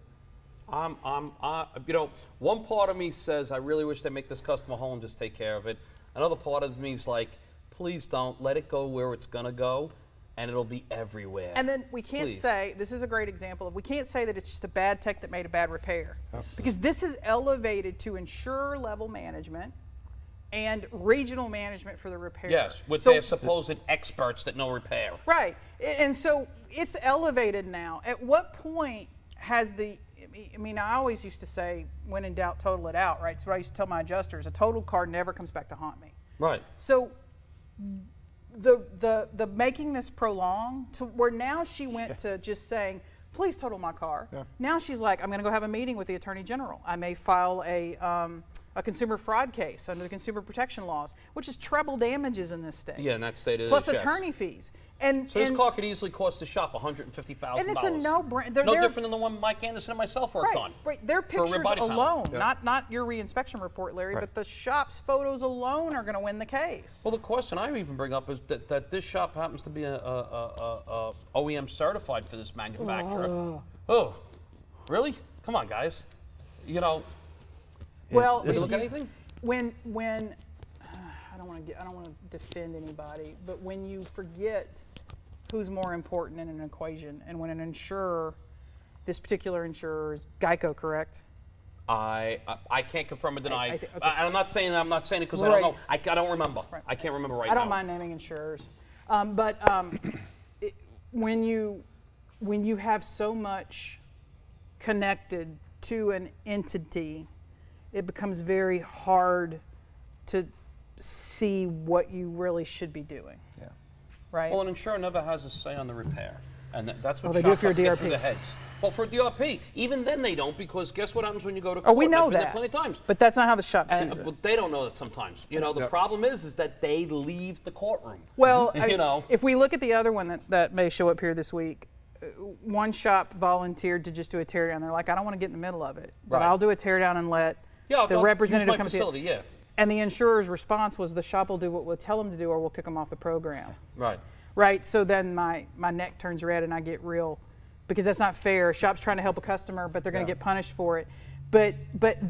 You know, one part of me says I really wish they make this customer whole and just take care of it. Another part of me is like, please don't let it go where it's gonna go, and it'll be everywhere. And then we can't Please. say, this is a great example of, we can't say that it's just a bad tech that made a bad repair. Because this is elevated to insurer level management and regional management for the repair. Yes, with So- their supposed experts that know repair. Right. And so it's elevated now. At what point has I mean, I always used to say, when in doubt, total it out, right? So what I used to tell my adjusters, a totaled car never comes back to haunt me. Right. So the making this prolong to where now she went to just saying, please total my car. Yeah. Now she's like, I'm going to go have a meeting with the Attorney General. I may file a consumer fraud case under the consumer protection laws, which is treble damages in this state. Yeah, in that state it Plus is, yes. attorney fees. And So this car could easily cost the shop $150,000. and it's a no-brainer. No different than the one Mike Anderson and myself worked on. Right. Their for a rear pictures body panel. alone, Yeah. not your re-inspection report, Larry, Right. but the shop's photos alone are going to win the case. Well, the question I even bring up is that this shop happens to be a OEM certified for this manufacturer. Oh, really? Come on, guys. You know, Well, did you look at anything? when I don't want to defend anybody, but when you forget who's more important in an equation, and when an insurer, this particular insurer is Geico, correct? I can't confirm or deny. okay. I'm not saying it because I Right. don't know. I don't remember. Right. I can't remember right I don't now. mind naming insurers, but when you have so much connected to an entity, it becomes very hard to see what you really should be doing. Yeah. Right? Well, an insurer never has a say on the repair, and that's what Well, they do shops if you're a have to get DRP. through their heads. Well, for a DRP, even then they don't, because guess what happens when you go to Oh, court? we know I've been there that. plenty of times. But that's not how the shop And, sees it. but they don't know that sometimes. You know, the Yep. problem is that they leave the courtroom. Well, You know. if we look at the other one that may show up here this week, one shop volunteered to just do a teardown. They're like, I don't want to get in the middle of it, but Right. I'll do a teardown and let Yeah, the I'll representative use my come facility. see Yeah, it. And the insurer's response was, the shop will do what we'll tell them to do, or we'll kick them off the program. right. Right? So then my neck turns red and I get real, because that's not fair. A shop's trying to help a customer, but they're going to Yeah. get punished for it. But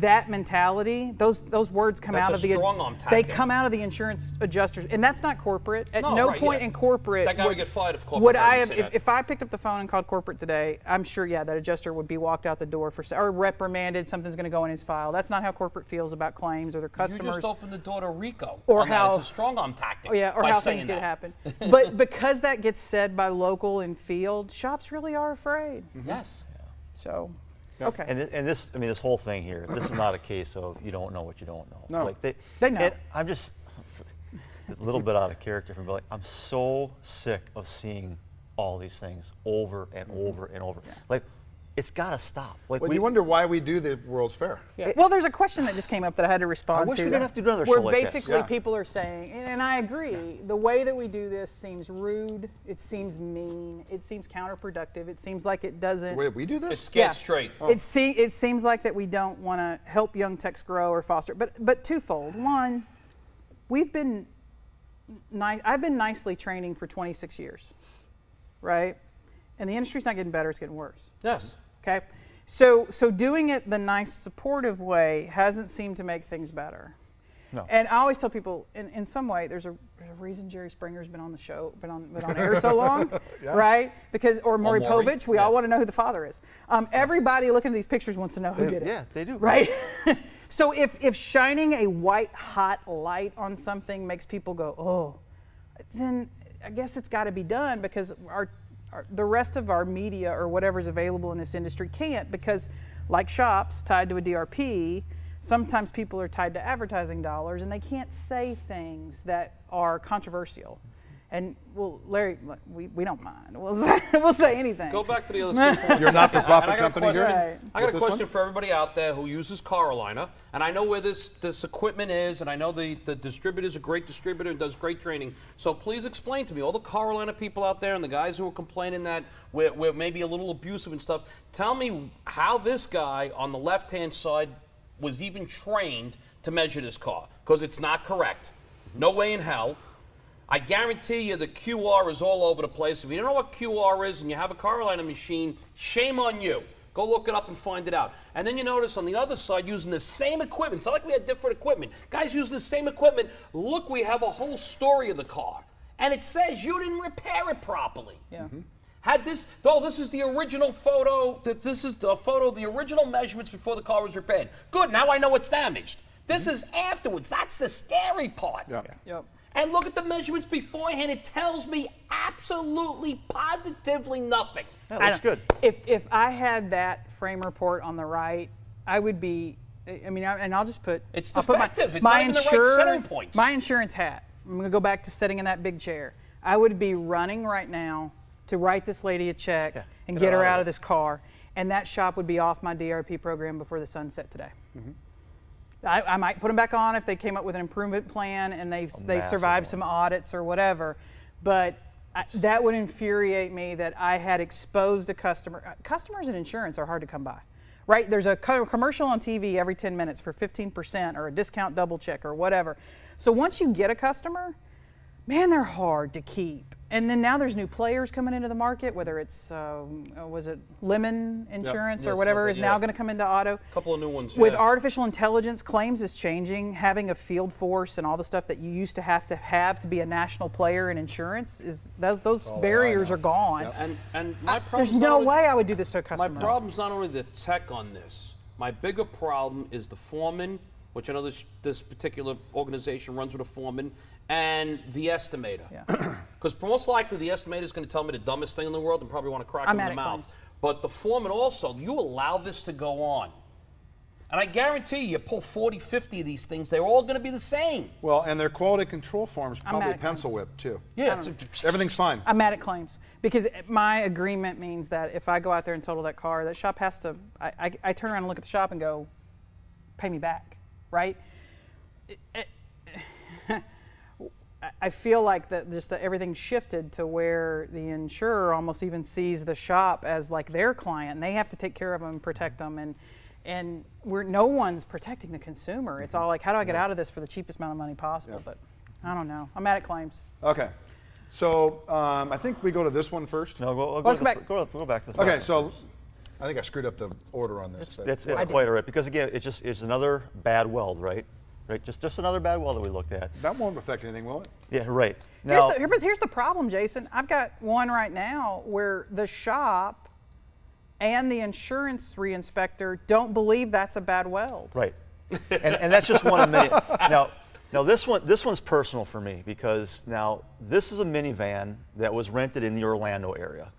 that mentality, those words come That's out a of the strong arm they tactic. come out of the insurance adjusters, and that's not corporate. At No, no right, point yeah. in corporate That guy would get fired if corporate would heard I him have say that. if I picked up the phone and called corporate today, I'm sure that adjuster would be walked out the door or reprimanded. Something's going to go in his file. That's not how corporate feels about claims or their customers. You just opened the door to RICO. Or on that. how- It's a strong arm tactic. Oh, yeah, or by how saying things could that. happen. But because that gets said by local and field, shops really are afraid. Yes. So, Yep. okay. And this, I mean, this whole thing here, this is not a case of you don't know what you don't know. No. Like They know. and I'm just, a little bit out of character for me, like, I'm so sick of seeing all these things over and over and over. Like, it's got to stop. Like, Well, you wonder why we do the World's Fair. Well, there's a question that just came up that I had to respond to. I wish we didn't have to do another where show like this. basically people are saying, and I agree, the way that we do this seems rude, it seems mean, it seems counterproductive, it seems like it doesn't. The way we do this? It's scared straight. It seems like that we don't want to help young techs grow or foster. But twofold. One, I've been nicely training for 26 years, right? And the industry's not getting better; it's getting worse. Yes. Okay, so doing it the nice, supportive way hasn't seemed to make things better. No. And I always tell people, in some way, there's a reason Jerry Springer's been on the show, been on air so long, right? Because or Maury Maury, Povich, we all yes. want to know who the father is. Everybody looking at these pictures wants to know who did it. Yeah, they do. Right. So if shining a white hot light on something makes people go, oh, then I guess it's got to be done because the rest of our media or whatever's available in this industry can't, because like shops tied to a DRP, sometimes people are tied to advertising dollars and they can't say things that are controversial. And well, Larry, we don't mind. We'll say anything. Go back to the other screen for 1 You're a second. not-for-profit And I got a company, question- Jerry? Right. I got a With this question one? for everybody out there who uses Carolina, and I know where this equipment is, and I know the distributor is a great distributor and does great training. So please explain to me, all the Carolina people out there and the guys who are complaining that we're maybe a little abusive and stuff, tell me how this guy on the left-hand side was even trained to measure this car, because it's not correct. No way in hell. I guarantee you the QR is all over the place. If you don't know what QR is and you have a Carolina machine, shame on you. Go look it up and find it out. And then you notice on the other side, using the same equipment. It's not like we had different equipment. Guys using the same equipment. Look, we have a whole story of the car. And it says you didn't repair it properly. Yeah. Had this, this is the original photo, this is the photo of the original measurements before the car was repaired. Good, now I know it's damaged. This is afterwards. That's the scary part. Yeah. Yep. And look at the measurements beforehand. It tells me absolutely, positively nothing. That looks good. If I had that frame report on the right, I would be. And I'll just put. It's I'll put defective. It's not even the right centering points. My insurance hat. I'm going to go back to sitting in that big chair. I would be running right now to write this lady a check and get her out of this car, and that shop would be off my DRP program before the sun set today. I might put them back on if they came up with an improvement plan and they survived some audits or whatever, but that would infuriate me that I had exposed a customer. Customers in insurance are hard to come by, right? There's a commercial on TV every 10 minutes for 15% or a discount double check or whatever. So once you get a customer, man, they're hard to keep. And then now there's new players coming into the market, whether it's, was it Lemon Insurance or Yes, whatever okay, is now yeah. going to come into auto. A couple of new ones. With yeah. artificial intelligence, claims is changing. Having a field force and all the stuff that you used to have to be a national player in insurance, those barriers are gone. Yep. And my problem's There's not no only- way I would do this to a My customer. problem's not only the tech on this. My bigger problem is the foreman, which I know this particular organization runs with a foreman, and the estimator. Yeah. Because most likely the estimator is going to tell me the dumbest thing in the world and probably want to crack him in the mouth. claims. But the foreman also, you allow this to go on. And I guarantee you pull 40, 50 of these things, they're all going to be the same. Well, and their quality control forms I'm probably mad at pencil claims. whip too. Yeah. Everything's fine. I'm mad at claims because my agreement means that if I go out there and total that car, that shop has to. I turn around and look at the shop and go, pay me back, right? I feel like that everything shifted to where the insurer almost even sees the shop as like their client, and they have to take care of them and protect them, and no one's protecting the consumer. It's all like, how do I get out of this for the cheapest amount of money possible? Yeah. But I don't know. I'm mad at claims. Okay. So I think we go to this one first. No, go Let's go back. Go back to the Okay, first so one first. I think I screwed up the order on this. but- It's quite all right, because again, it's another bad weld, right? Right, just another bad weld that we looked at. That won't affect anything, will it? Yeah, right. Now, Here's the problem, Jason. I've got one right now where the shop and the insurance re-inspector don't believe that's a bad weld. right, and that's just one of many. Now this one's personal for me, because now this is a minivan that was rented in the Orlando area.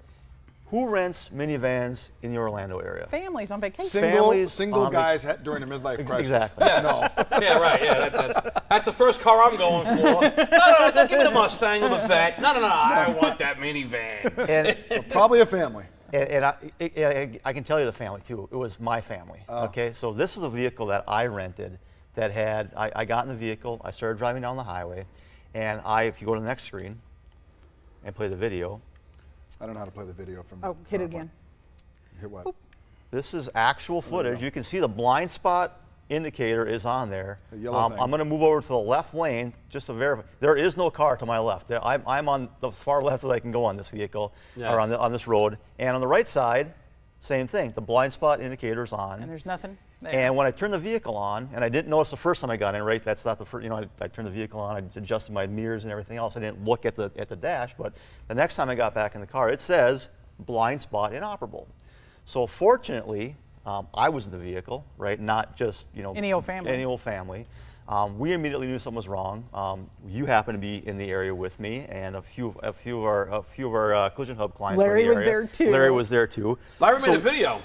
Who rents minivans in the Orlando area? Families on vacation. Single on guys during the midlife crisis. Exactly. No. Yeah, right. Yeah, that's the first car I'm going for. No, don't give me the Mustang or the Vet. No, I want that minivan. And Probably a family. And I can tell you the family too. It was my family. Okay, so this is a vehicle that I rented that had, I got in the vehicle, I started driving down the highway, and if you go to the next screen and play the video. I don't know how to play the video from. Oh, hit it again. Hit what? This is actual footage. You can see the blind spot indicator is on there. The yellow thing. I'm going to move over to the left lane just to verify. There is no car to my left. I'm on the far left as I can go on this vehicle, or on this road. And on the right side, same thing. The blind spot indicator is on. And there's nothing there. And when I turned the vehicle on, and I didn't notice the first time I got in, right? That's not the first, I turned the vehicle on, I adjusted my mirrors and everything else. I didn't look at the dash, but the next time I got back in the car, it says blind spot inoperable. So fortunately, I was in the vehicle, right? Not just, Any old family. Any old family. We immediately knew something was wrong. You happened to be in the area with me, and a few of our Collision Hub clients Larry were in was the area. there too. Larry was there too. Larry made a video.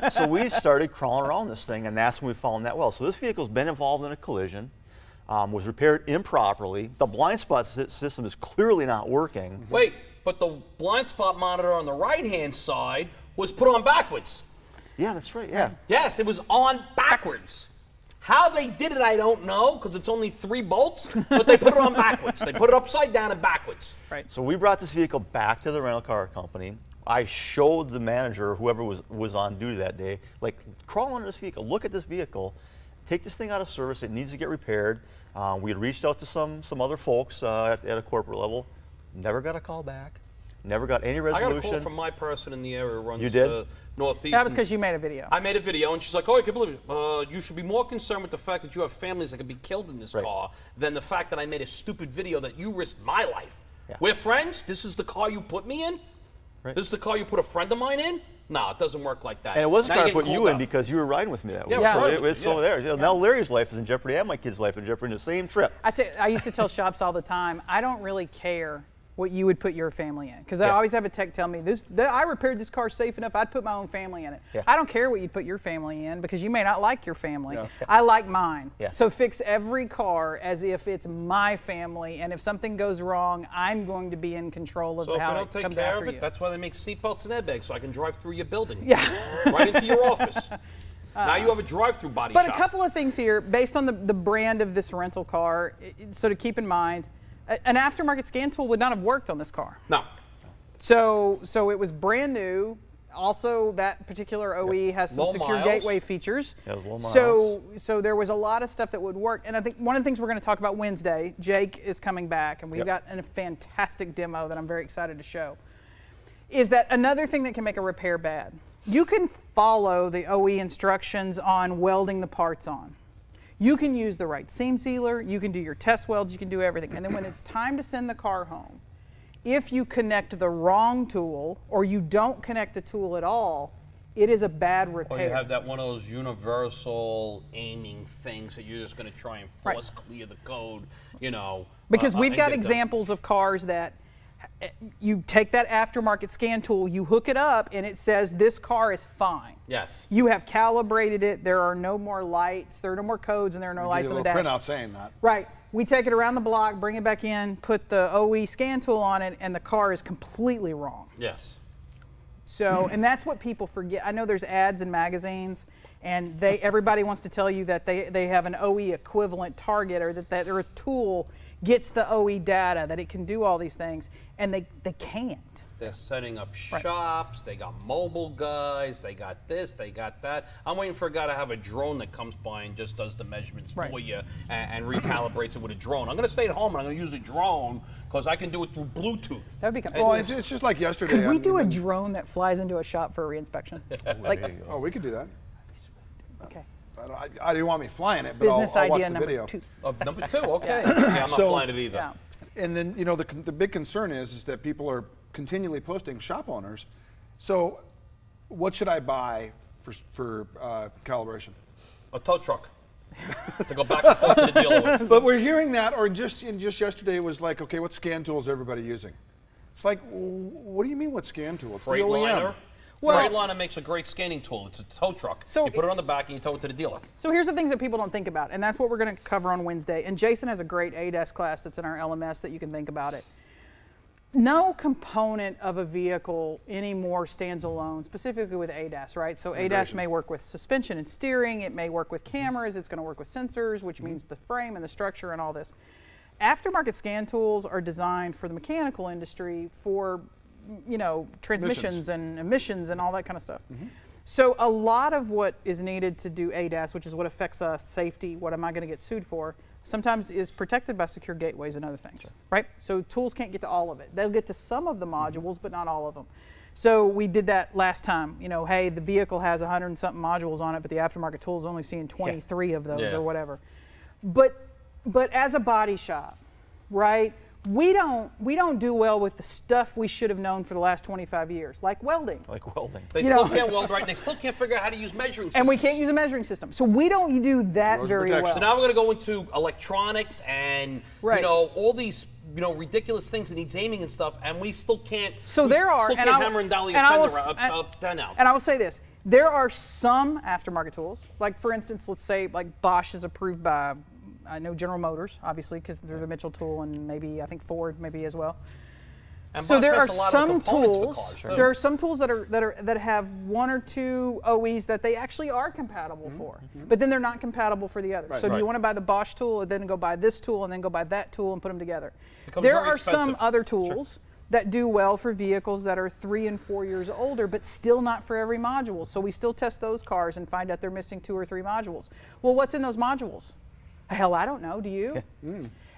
So we started crawling around this thing, and that's when we found that well. So this vehicle's been involved in a collision, was repaired improperly. The blind spot system is clearly not working. Wait, but the blind spot monitor on the right-hand side was put on backwards. Yeah, that's right. Yeah. Yes, it was on backwards. How they did it, I don't know, because it's only 3 bolts, but they put it on backwards. They put it upside down and backwards. Right. So we brought this vehicle back to the rental car company. I showed the manager, whoever was on duty that day, like, crawl under this vehicle, look at this vehicle, take this thing out of service, it needs to get repaired. We had reached out to some other folks at a corporate level, never got a call back, never got any resolution. I got a call from my person in the area who runs You did? Northeast. That was because you made a video. I made a video, and she's like, "Oh, I can't believe it. You should be more concerned with the fact that you have families that could be killed in this car than the fact that I made a stupid video that you risked my life. Yeah. We're friends. This is the car you put me in. Right. This is the car you put a friend of mine in. No, it doesn't work like that. And it wasn't Now going to you're put getting you called in out. because you were riding with me that Yeah, week. I was So riding it with was you, so yeah. there. Now Larry's life is in jeopardy and my kid's life is in jeopardy in the same trip. I used to tell shops all the time, I don't really care what you would put your family in. Because I Yeah. always have a tech tell me, I repaired this car safe enough, I'd put my own family in it. Yeah. I don't care what you put your family in because you may not like your family. Yeah. I like mine. Yeah. So fix every car as if it's my family, and if something goes wrong, I'm going to be in control of So if I how don't it take comes care after of it, you. that's why they make seatbelts and airbags, so I can drive through your building. Yeah. Right into your office. Now you have a drive-through body But shop. a couple of things here, based on the brand of this rental car, so to keep in mind, an aftermarket scan tool would not have worked on this car. No. So it was brand new. Also, that particular OE has some Low secure miles. gateway features. Yeah, it was low So there was a lot of stuff that would work. And I think one of the things we're going to talk about Wednesday, Jake is coming back, and we've got a fantastic demo that I'm very excited to show, is that another thing that can make a repair bad. You can follow the OE instructions on welding the parts on. You can use the right seam sealer, you can do your test welds, you can do everything. And then when it's time to send the car home, if you connect the wrong tool or you don't connect the tool at all, it is a bad repair. Or you have that one of those universal aiming things that you're just going to try and force clear the code, Because we've and got get it done. examples of cars that you take that aftermarket scan tool, you hook it up, and it says this car is fine. Yes. You have calibrated it. There are no more lights. There are no more codes, and there are no lights on the dash. Printout saying that. Right. We take it around the block, bring it back in, put the OE scan tool on it, and the car is completely wrong. Yes. So, and that's what people forget. I know there's ads in magazines, and everybody wants to tell you that they have an OE equivalent target, or that their tool gets the OE data, that it can do all these things, and they can't. They're setting up shops, they got mobile guys, they got this, they got that. I'm waiting for a guy to have a drone that comes by and just does the measurements for you and recalibrates it with a drone. I'm going to stay at home and I'm going to use a drone because I can do it through Bluetooth. That would be kind Well, of it's just like yesterday. Could we do a drone that flies into a shop for a reinspection? Oh, we could do that. Okay. I didn't want me flying it, but Business I'll watch idea the number video. 2. Number 2, okay. Yeah, I'm not So- flying it either. Yeah. And then, the big concern is that people are continually posting, shop owners. So what should I buy for calibration? A tow truck to go back and forth to the dealer with. But we're hearing that, or just yesterday it was like, okay, what scan tools is everybody using? It's like, what do you mean what scan tool? It's the OEM. Freightliner. Well- Freightliner makes a great scanning tool. It's a tow truck. So you put it on the back and you tow it to the dealer. So here's the things that people don't think about, and that's what we're going to cover on Wednesday. And Jason has a great ADAS class that's in our LMS that you can think about it. No component of a vehicle anymore stands alone, specifically with ADAS, right? So ADAS may work with suspension and steering, it may work with cameras, it's going to work with sensors, which means the frame and the structure and all this. Aftermarket scan tools are designed for the mechanical industry for, transmissions and emissions and all that kind of stuff. So a lot of what is needed to do ADAS, which is what affects us, safety, what am I going to get sued for, sometimes is protected by secure gateways and other things, right? So tools can't get to all of it. They'll get to some of the modules, but not all of them. So we did that last time. Hey, the vehicle has 100 and something modules on it, but the aftermarket tool is only seeing 23 of those or whatever. But as a body shop, right? We don't do well with the stuff we should have known for the last 25 years, like welding. They still can't weld right. They still can't figure out how to use measuring systems. And we can't use a measuring system. So we don't do that very well. So now we're going to go into electronics and all these ridiculous things that needs aiming and stuff, and we still can't. So there are, still can't hammer and dolly a fender down out. And I will say this: there are some aftermarket tools, like for instance, let's say like Bosch is approved by, I know General Motors, obviously, because they're the Mitchell tool, and maybe I think Ford maybe as well. And So Bosch there are makes a lot of some components for tools. cars, too. There are some tools that have one or two OEs that they actually are compatible for, but then they're not compatible for the others. So do you want to buy the Bosch tool, and then go buy this tool, and then go buy that tool, and put them together? Becomes There very are some expensive. other tools that do well for vehicles that are 3 and 4 years older, but still not for every module. So we still test those cars and find out they're missing 2 or 3 modules. Well, what's in those modules? Hell, I don't know. Do you?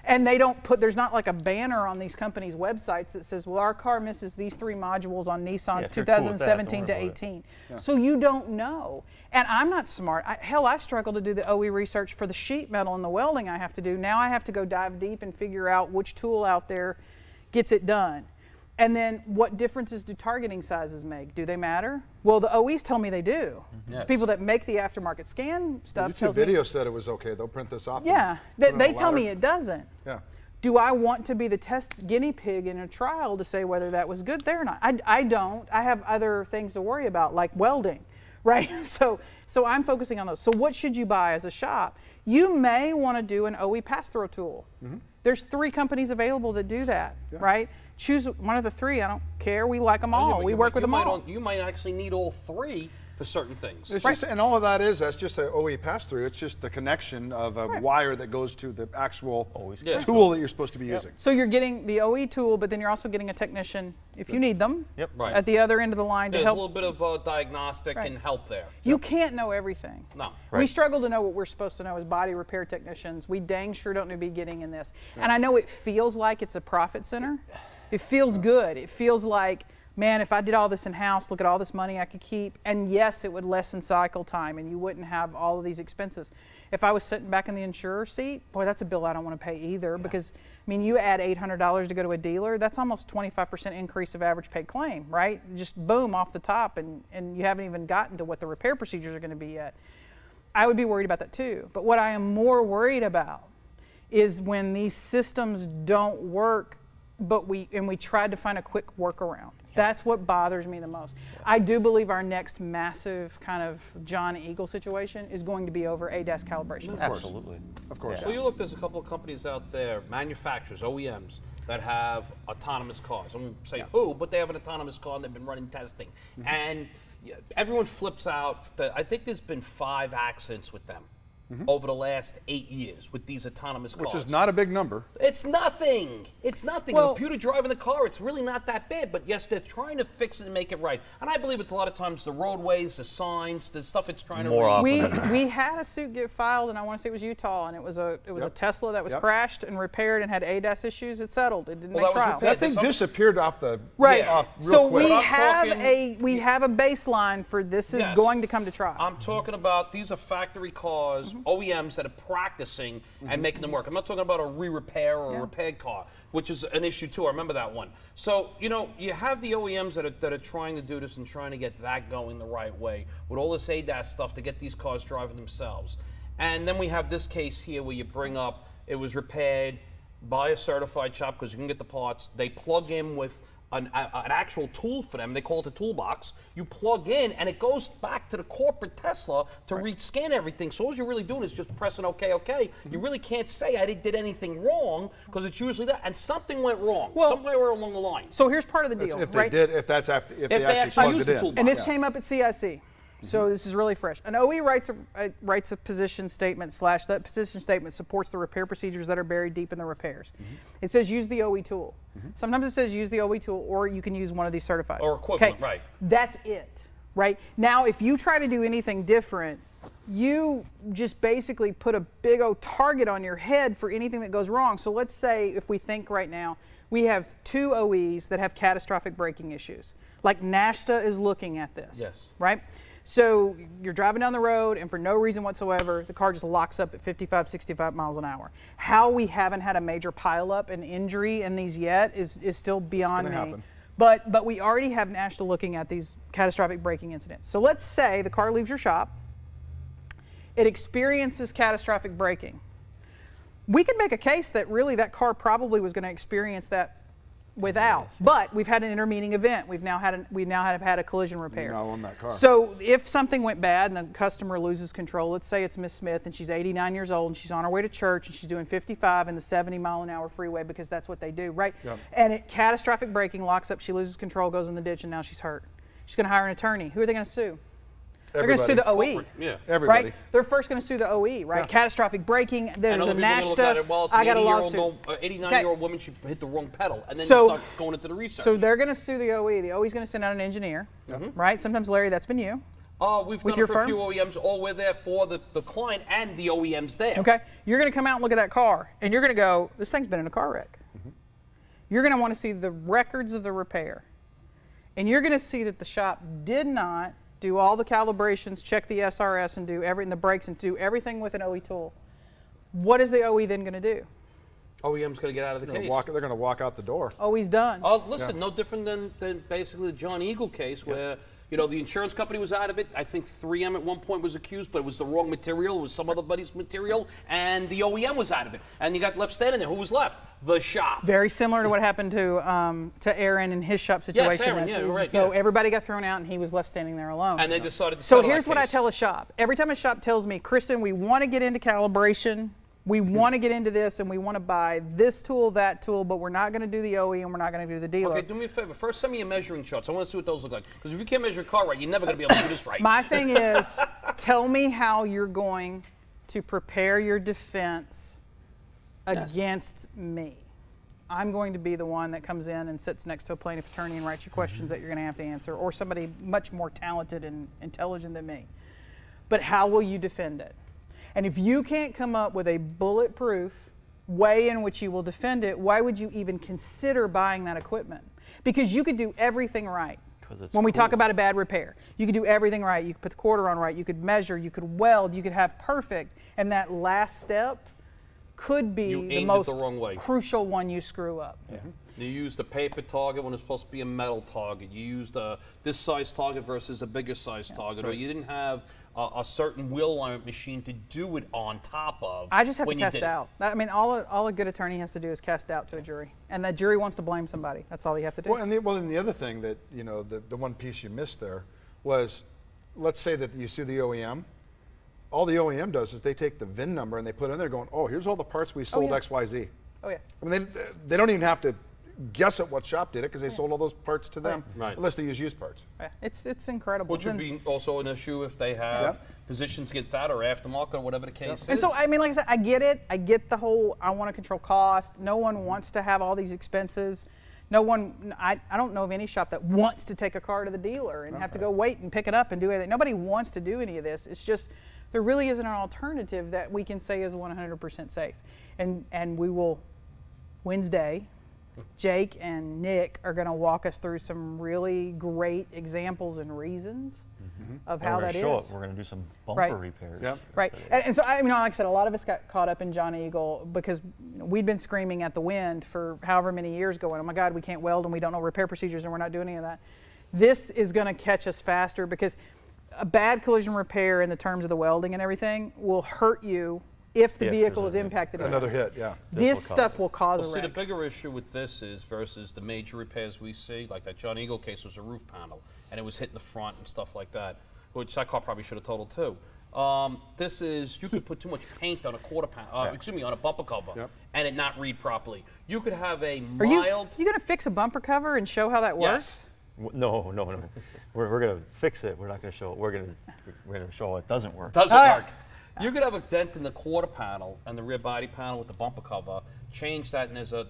And they don't put, there's not like a banner on these companies' websites that says, well, our car misses these 3 modules on Nissan's if you're cool with that, don't 2017 worry to about it. 18. So you don't know. And I'm not smart. I struggle to do the OE research for the sheet metal and the welding I have to do. Now I have to go dive deep and figure out which tool out there gets it done. And then what differences do targeting sizes make? Do they matter? Well, the OEs tell me they do. Yes. People that make the aftermarket scan stuff YouTube tells me. video said it was okay. They'll print this off. and Yeah, put it on they a tell me ladder. it doesn't. Yeah. Do I want to be the test guinea pig in a trial to say whether that was good there or not? I don't. I have other things to worry about, like welding, right? So I'm focusing on those. So what should you buy as a shop? You may want to do an OE pass-through tool. There's 3 companies available that do that, right? Choose one of the 3. I don't care. We like them all. We work with them all. You might actually need all 3 for certain things. It's just, and all of that's just an OE pass-through. It's just the connection of a wire that goes to the actual tool that you're supposed to be using. So you're getting the OE tool, but then you're also getting a technician, if you need them, Right. at the other end of the line to There's help. a little bit of diagnostic and help there. You can't know everything. No. We struggle to know what we're supposed to know as body repair technicians. We dang sure don't need to be getting in this. And I know it feels like it's a profit center. It feels good. It feels like, man, if I did all this in-house, look at all this money I could keep. And yes, it would lessen cycle time and you wouldn't have all of these expenses. If I was sitting back in the insurer seat, boy, that's a bill I don't want to pay either because, I mean, you add $800 to go to a dealer, that's almost 25% increase of average paid claim, right? Just boom, off the top, and you haven't even gotten to what the repair procedures are going to be yet. I would be worried about that too. But what I am more worried about is when these systems don't work, but we tried to find a quick workaround. That's what bothers me the most. I do believe our next massive kind of John Eagle situation is going to be over ADAS calibrations. Absolutely. Of course. Well, you look, there's a couple of companies out there, manufacturers, OEMs, that have autonomous cars. I won't say who, but they have an autonomous car and they've been running testing. And everyone flips out. I think there's been 5 accidents with them over the last 8 years with these autonomous cars. Which is not a big number. It's nothing. It's nothing. Well, a computer driving the car, it's really not that bad. But yes, they're trying to fix it and make it right. And I believe it's a lot of times the roadways, the signs, the stuff it's trying More to often. We had a suit get filed, and I want to say it was Utah, and it was a Tesla that was crashed and repaired and had ADAS issues. It settled. It didn't Well, make that was trial. repaired. That thing Some- disappeared off the Right. off real So quick. we I'm have talking- have a baseline for this is Yes. going to come to trial. I'm talking about these are factory cars, OEMs that are practicing and making them work. I'm not talking about a re-repair or a repaired car, which is an issue too. I remember that one. So, you have the OEMs that are trying to do this and trying to get that going the right way with all this ADAS stuff to get these cars driving themselves. And then we have this case here where you bring up it was repaired by a certified shop because you can get the parts. They plug in with an actual tool for them. They call it a toolbox. You plug in, and it goes back to the corporate Tesla to rescan everything. So all you're really doing is just pressing OK, OK. You really can't say I did anything wrong, because it's usually that. And something went wrong somewhere along the line. So here's part of the deal, If right? they did, if they actually plugged used it the in. toolbox. And this came up at CIC. So this is really fresh. An OE writes a position statement / that position statement supports the repair procedures that are buried deep in the repairs. It says use the OE tool. Sometimes it says use the OE tool, or you can use one of these certified. Or equivalent, right. That's it, right? Now, if you try to do anything different, you just basically put a big old target on your head for anything that goes wrong. So let's say if we think right now, we have 2 OEs that have catastrophic braking issues. Like NASTA is looking at this, Yes. right? So you're driving down the road, and for no reason whatsoever, the car just locks up at 55, 65 miles an hour. How we haven't had a major pileup and injury in these yet is still beyond me. happen. But we already have NASTA looking at these catastrophic braking incidents. So let's say the car leaves your shop, it experiences catastrophic braking. We could make a case that really that car probably was going to experience that without, but we've had an intervening event. We now have had a collision repair. You now own that car. So if something went bad and the customer loses control, let's say it's Miss Smith and she's 89 years old and she's on her way to church and she's doing 55 in the 70-mile-an-hour freeway, because that's what they do, right? Yep. And catastrophic braking locks up, she loses control, goes in the ditch, and now she's hurt. She's going to hire an attorney. Who are they going to sue? They're going to sue the OE. Yeah. Everybody. Right? They're first going to sue the OE, right? Yeah. Catastrophic braking, And there's other a people are gonna look at NASTA, it, well, it's I an got a 80-year-old lawsuit. 89-year-old woman, she hit the wrong pedal, and then So- you start going into the research. So they're going to sue the OE. The OE's going to send out an engineer, right? Sometimes, Larry, that's been you. We've with done your it for a firm? few OEMs. All we're there for the client and the OEMs there. Okay, you're going to come out and look at that car, and you're going to go, this thing's been in a car wreck. You're going to want to see the records of the repair. And you're going to see that the shop did not do all the calibrations, check the SRS, and do everything, the brakes, and do everything with an OE tool. What is the OE then going to do? OEM's going to get out of the They're case. going to walk out the door. OE's done. Oh, listen, no different than basically the John Eagle case where, the insurance company was out of it. I think 3M at one point was accused, but it was the wrong material. It was some other buddy's material, and the OEM was out of it. And you got left standing there. Who was left? The shop. Very similar to what happened to Aaron in his shop situation. Aaron, yeah, right, So yeah. everybody got thrown out, and he was left standing there alone. And they decided to So settle here's that what I case. tell a shop. Every time a shop tells me, Kristen, we want to get into calibration, we want to get into this, and we want to buy this tool, that tool, but we're not going to do the OE and we're not going to do the dealer. Okay, do me a favor. First, send me your measuring charts. I want to see what those look like. Because if you can't measure a car right, you're never going to be able to do this right. My thing is, tell me how you're going to prepare your defense against me. I'm going to be the one that comes in and sits next to a plaintiff attorney and writes you questions that you're going to have to answer, or somebody much more talented and intelligent than me. But how will you defend it? And if you can't come up with a bulletproof way in which you will defend it, why would you even consider buying that equipment? Because you could do everything right. When we talk about a bad repair, you could do everything right. You could put the quarter on right. You could measure. You could weld. You could have perfect. And that last step could be the most wrong way. crucial one you screw up. Yeah. You used a paper target when it's supposed to be a metal target. You used this size target versus a bigger size target. Or you didn't have a certain wheel alignment machine to do it on top of. I just have to when you cast did it. out. I mean, all a good attorney has to do is cast out to a jury. And that jury wants to blame somebody. That's all you have to do. Well, and the other thing that, the one piece you missed there was, let's say that you see the OEM. All the OEM does is they take the VIN number and they put it in there going, oh, here's all the parts we sold yeah. XYZ. Oh, yeah. I mean, they don't even have to guess at what shop did it because they sold all those parts to them, Right. unless they use used parts. Yeah. It's incredible. Which would And- be also an issue if they have Yep. positions get that or aftermarket or whatever the case is. And so, I mean, like I said, I get it. I get the whole, I want to control cost. No one wants to have all these expenses. No one, I don't know of any shop that wants to take a car to the dealer and have to go wait and pick it up and do anything. Nobody wants to do any of this. It's just, there really isn't an alternative that we can say is 100% safe. And we will, Wednesday, Jake and Nick are going to walk us through some really great examples and reasons of how that We're is. going to do some bumper Right. repairs. Yep. Right, and so I mean, like I said, a lot of us got caught up in John Eagle because we'd been screaming at the wind for however many years, going, "Oh my God, we can't weld and we don't know repair procedures and we're not doing any of that." This is going to catch us faster because a bad collision repair in the terms of the welding and everything will hurt you if the If vehicle there's is a- impacted. Another hit, yeah. This will cause stuff it. will cause Well, a see, the wreck. bigger issue with this is versus the major repairs we see, like that John Eagle case was a roof panel, and it was hitting the front and stuff like that, which that car probably should have totaled too. This is, you could put too much paint on a quarter panel, excuse me, on a bumper cover, Yep. and it not read properly. You could have a Are you mild. going to fix a bumper cover and show how that works? Yes. No. We're going to fix it. We're not going to show it. We're going to show how it doesn't work. Doesn't Oh, yeah. work. You could have a dent in the quarter panel and the rear body panel with the bumper cover. Change that, and there's a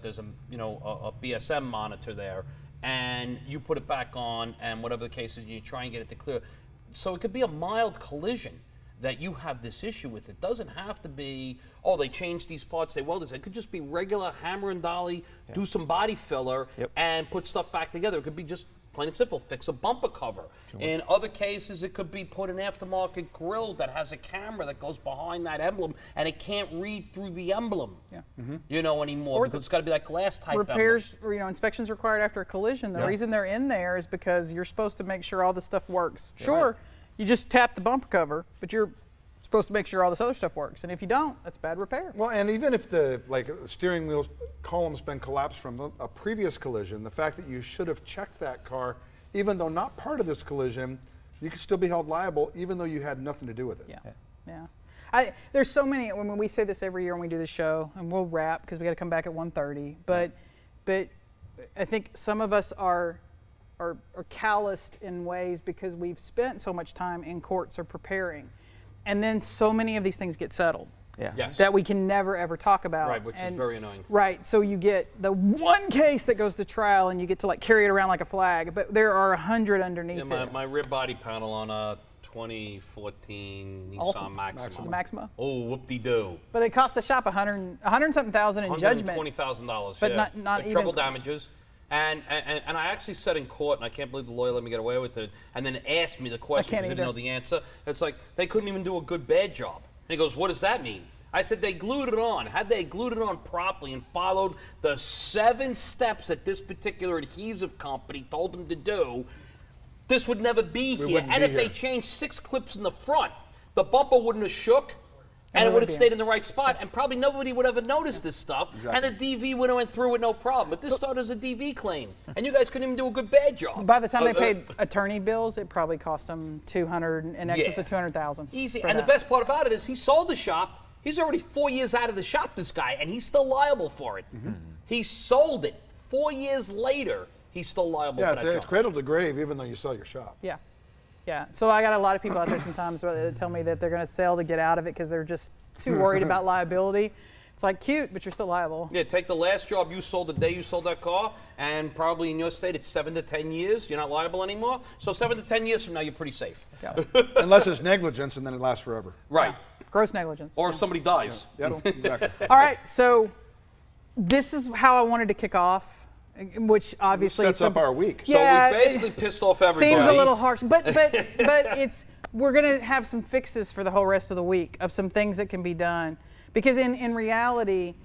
BSM monitor there, and you put it back on, and whatever the case is, you try and get it to clear. So it could be a mild collision that you have this issue with. It doesn't have to be, oh, they changed these parts, they welded it. It could just be regular hammer and dolly, do some body filler, Yep. and put stuff back together. It could be just plain and simple, fix a bumper cover. In other cases, it could be put an aftermarket grill that has a camera that goes behind that emblem, and it can't read through the emblem, Yeah. anymore, Or because it's got to be that glass type Repairs, or, inspections required after a collision. The reason they're in there is because you're supposed to make sure all this stuff works. Sure, you just tap the bumper cover, but you're supposed to make sure all this other stuff works. And if you don't, that's bad repair. Well, and even if the steering wheel column's been collapsed from a previous collision, the fact that you should have checked that car, even though not part of this collision, you could still be held liable, even though you had nothing to do with it. Yeah. There's so many. When we say this every year when we do the show, and we'll wrap because we got to come back at 1:30. But I think some of us are calloused in ways because we've spent so much time in courts or preparing, and then so many of these things get settled Yeah. Yes. that we can never ever talk about. Right, which is very annoying. Right, so you get the one case that goes to trial and you get to carry it around like a flag, but there are 100 underneath it. My rear body panel on a 2014 Altima. Nissan Maxima. It's a Maxima. Oh, whoop-de-doo. But it cost the shop 100 and something thousand in judgment. $120,000, But yeah. not With even- treble damages. And I actually said in court, and I can't believe the lawyer let me get away with it, and then asked me the question can't because he didn't know either. the answer. It's like, they couldn't even do a good bad job. And he goes, what does that mean? I said, they glued it on. Had they glued it on properly and followed the 7 steps that this particular adhesive company told them to do, this would never be here. wouldn't And be if they here. changed 6 clips in the front, the bumper wouldn't have shook, and we it would have wouldn't be stayed in the right spot, and probably nobody would ever notice this stuff, Exactly. and the DV would have went through with no problem. But this started as a DV claim, and you guys couldn't even do a good bad job. By the time they paid attorney bills, it probably cost them 200 in excess Yeah. of 200,000. Easy. for And the that. best part about it is he sold the shop. He's already 4 years out of the shop, this guy, and he's still liable for it. He sold it. 4 years later, he's still liable Yeah, for it's, that it's job. cradle to grave, even though you sell your shop. Yeah. Yeah. So I got a lot of people out there sometimes that tell me that they're going to sell to get out of it because they're just too worried about liability. It's like cute, but you're still liable. Yeah, take the last job you sold the day you sold that car, and probably in your state it's 7 to 10 years. You're not liable anymore. So 7 to 10 years from now, you're pretty safe. Yeah. Unless it's negligence, and then it lasts forever. Right. Gross negligence. Or if somebody dies. Yep, exactly. All right. So this is how I wanted to kick off, which obviously Sets some- up our week. So Yeah, we basically pissed off everybody. Seems a little harsh, but it's we're gonna have some fixes for the whole rest of the week of some things that can be done, because in reality,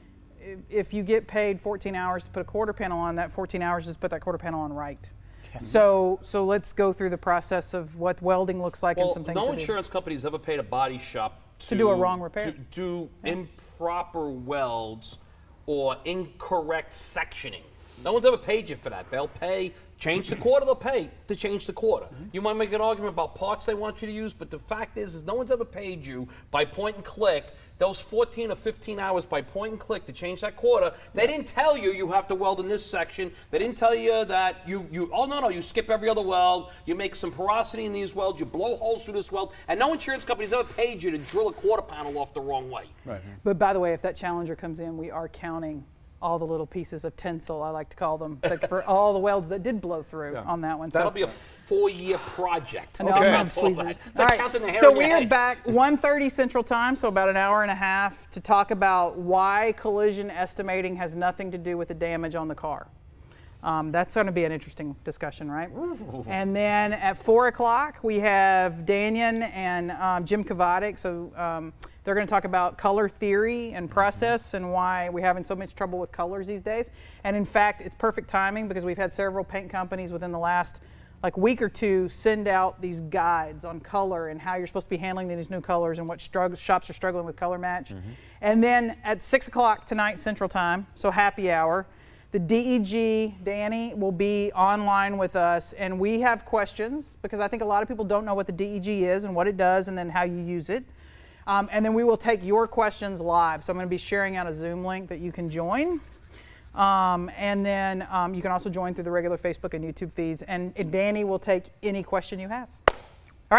if you get paid 14 hours to put a quarter panel on, that 14 hours is to put that quarter panel on right. So let's go through the process of what welding looks like and Well, some things no to do. insurance company's ever paid a body shop To do a wrong repair. To do improper welds or incorrect sectioning. No one's ever paid you for that. They'll pay, change the quarter, they'll pay to change the quarter. You might make an argument about parts they want you to use, but the fact is no one's ever paid you by point and click those 14 or 15 hours by point and click to change that quarter. They didn't tell you you have to weld in this section. They didn't tell you that you skip every other weld. You make some porosity in these welds. You blow holes through this weld. And no insurance company's ever paid you to drill a quarter panel off the wrong way. Right. But by the way, if that Challenger comes in, we are counting all the little pieces of tinsel, I like to call them, like for all the welds that did blow through Yeah. on that one. That'll So- be a 4-year project. And the Okay. Alpine tweezers. It's like All right, counting the hair so on your we are head. back 1:30 Central Time, so about an hour and a half to talk about why collision estimating has nothing to do with the damage on the car. That's going to be an interesting discussion, right? And then at 4 o'clock, we have Danyan and Jim Kovacic. So they're going to talk about color theory and process and why we're having so much trouble with colors these days. And in fact, it's perfect timing because we've had several paint companies within the last like week or two, send out these guides on color and how you're supposed to be handling these new colors and what shops are struggling with color match. And then at 6 o'clock tonight Central Time, so happy hour, the DEG, Danny, will be online with us, and we have questions because I think a lot of people don't know what the DEG is and what it does and then how you use it. And then we will take your questions live. So I'm going to be sharing out a Zoom link that you can join. And then you can also join through the regular Facebook and YouTube feeds, and Danny will take any question you have.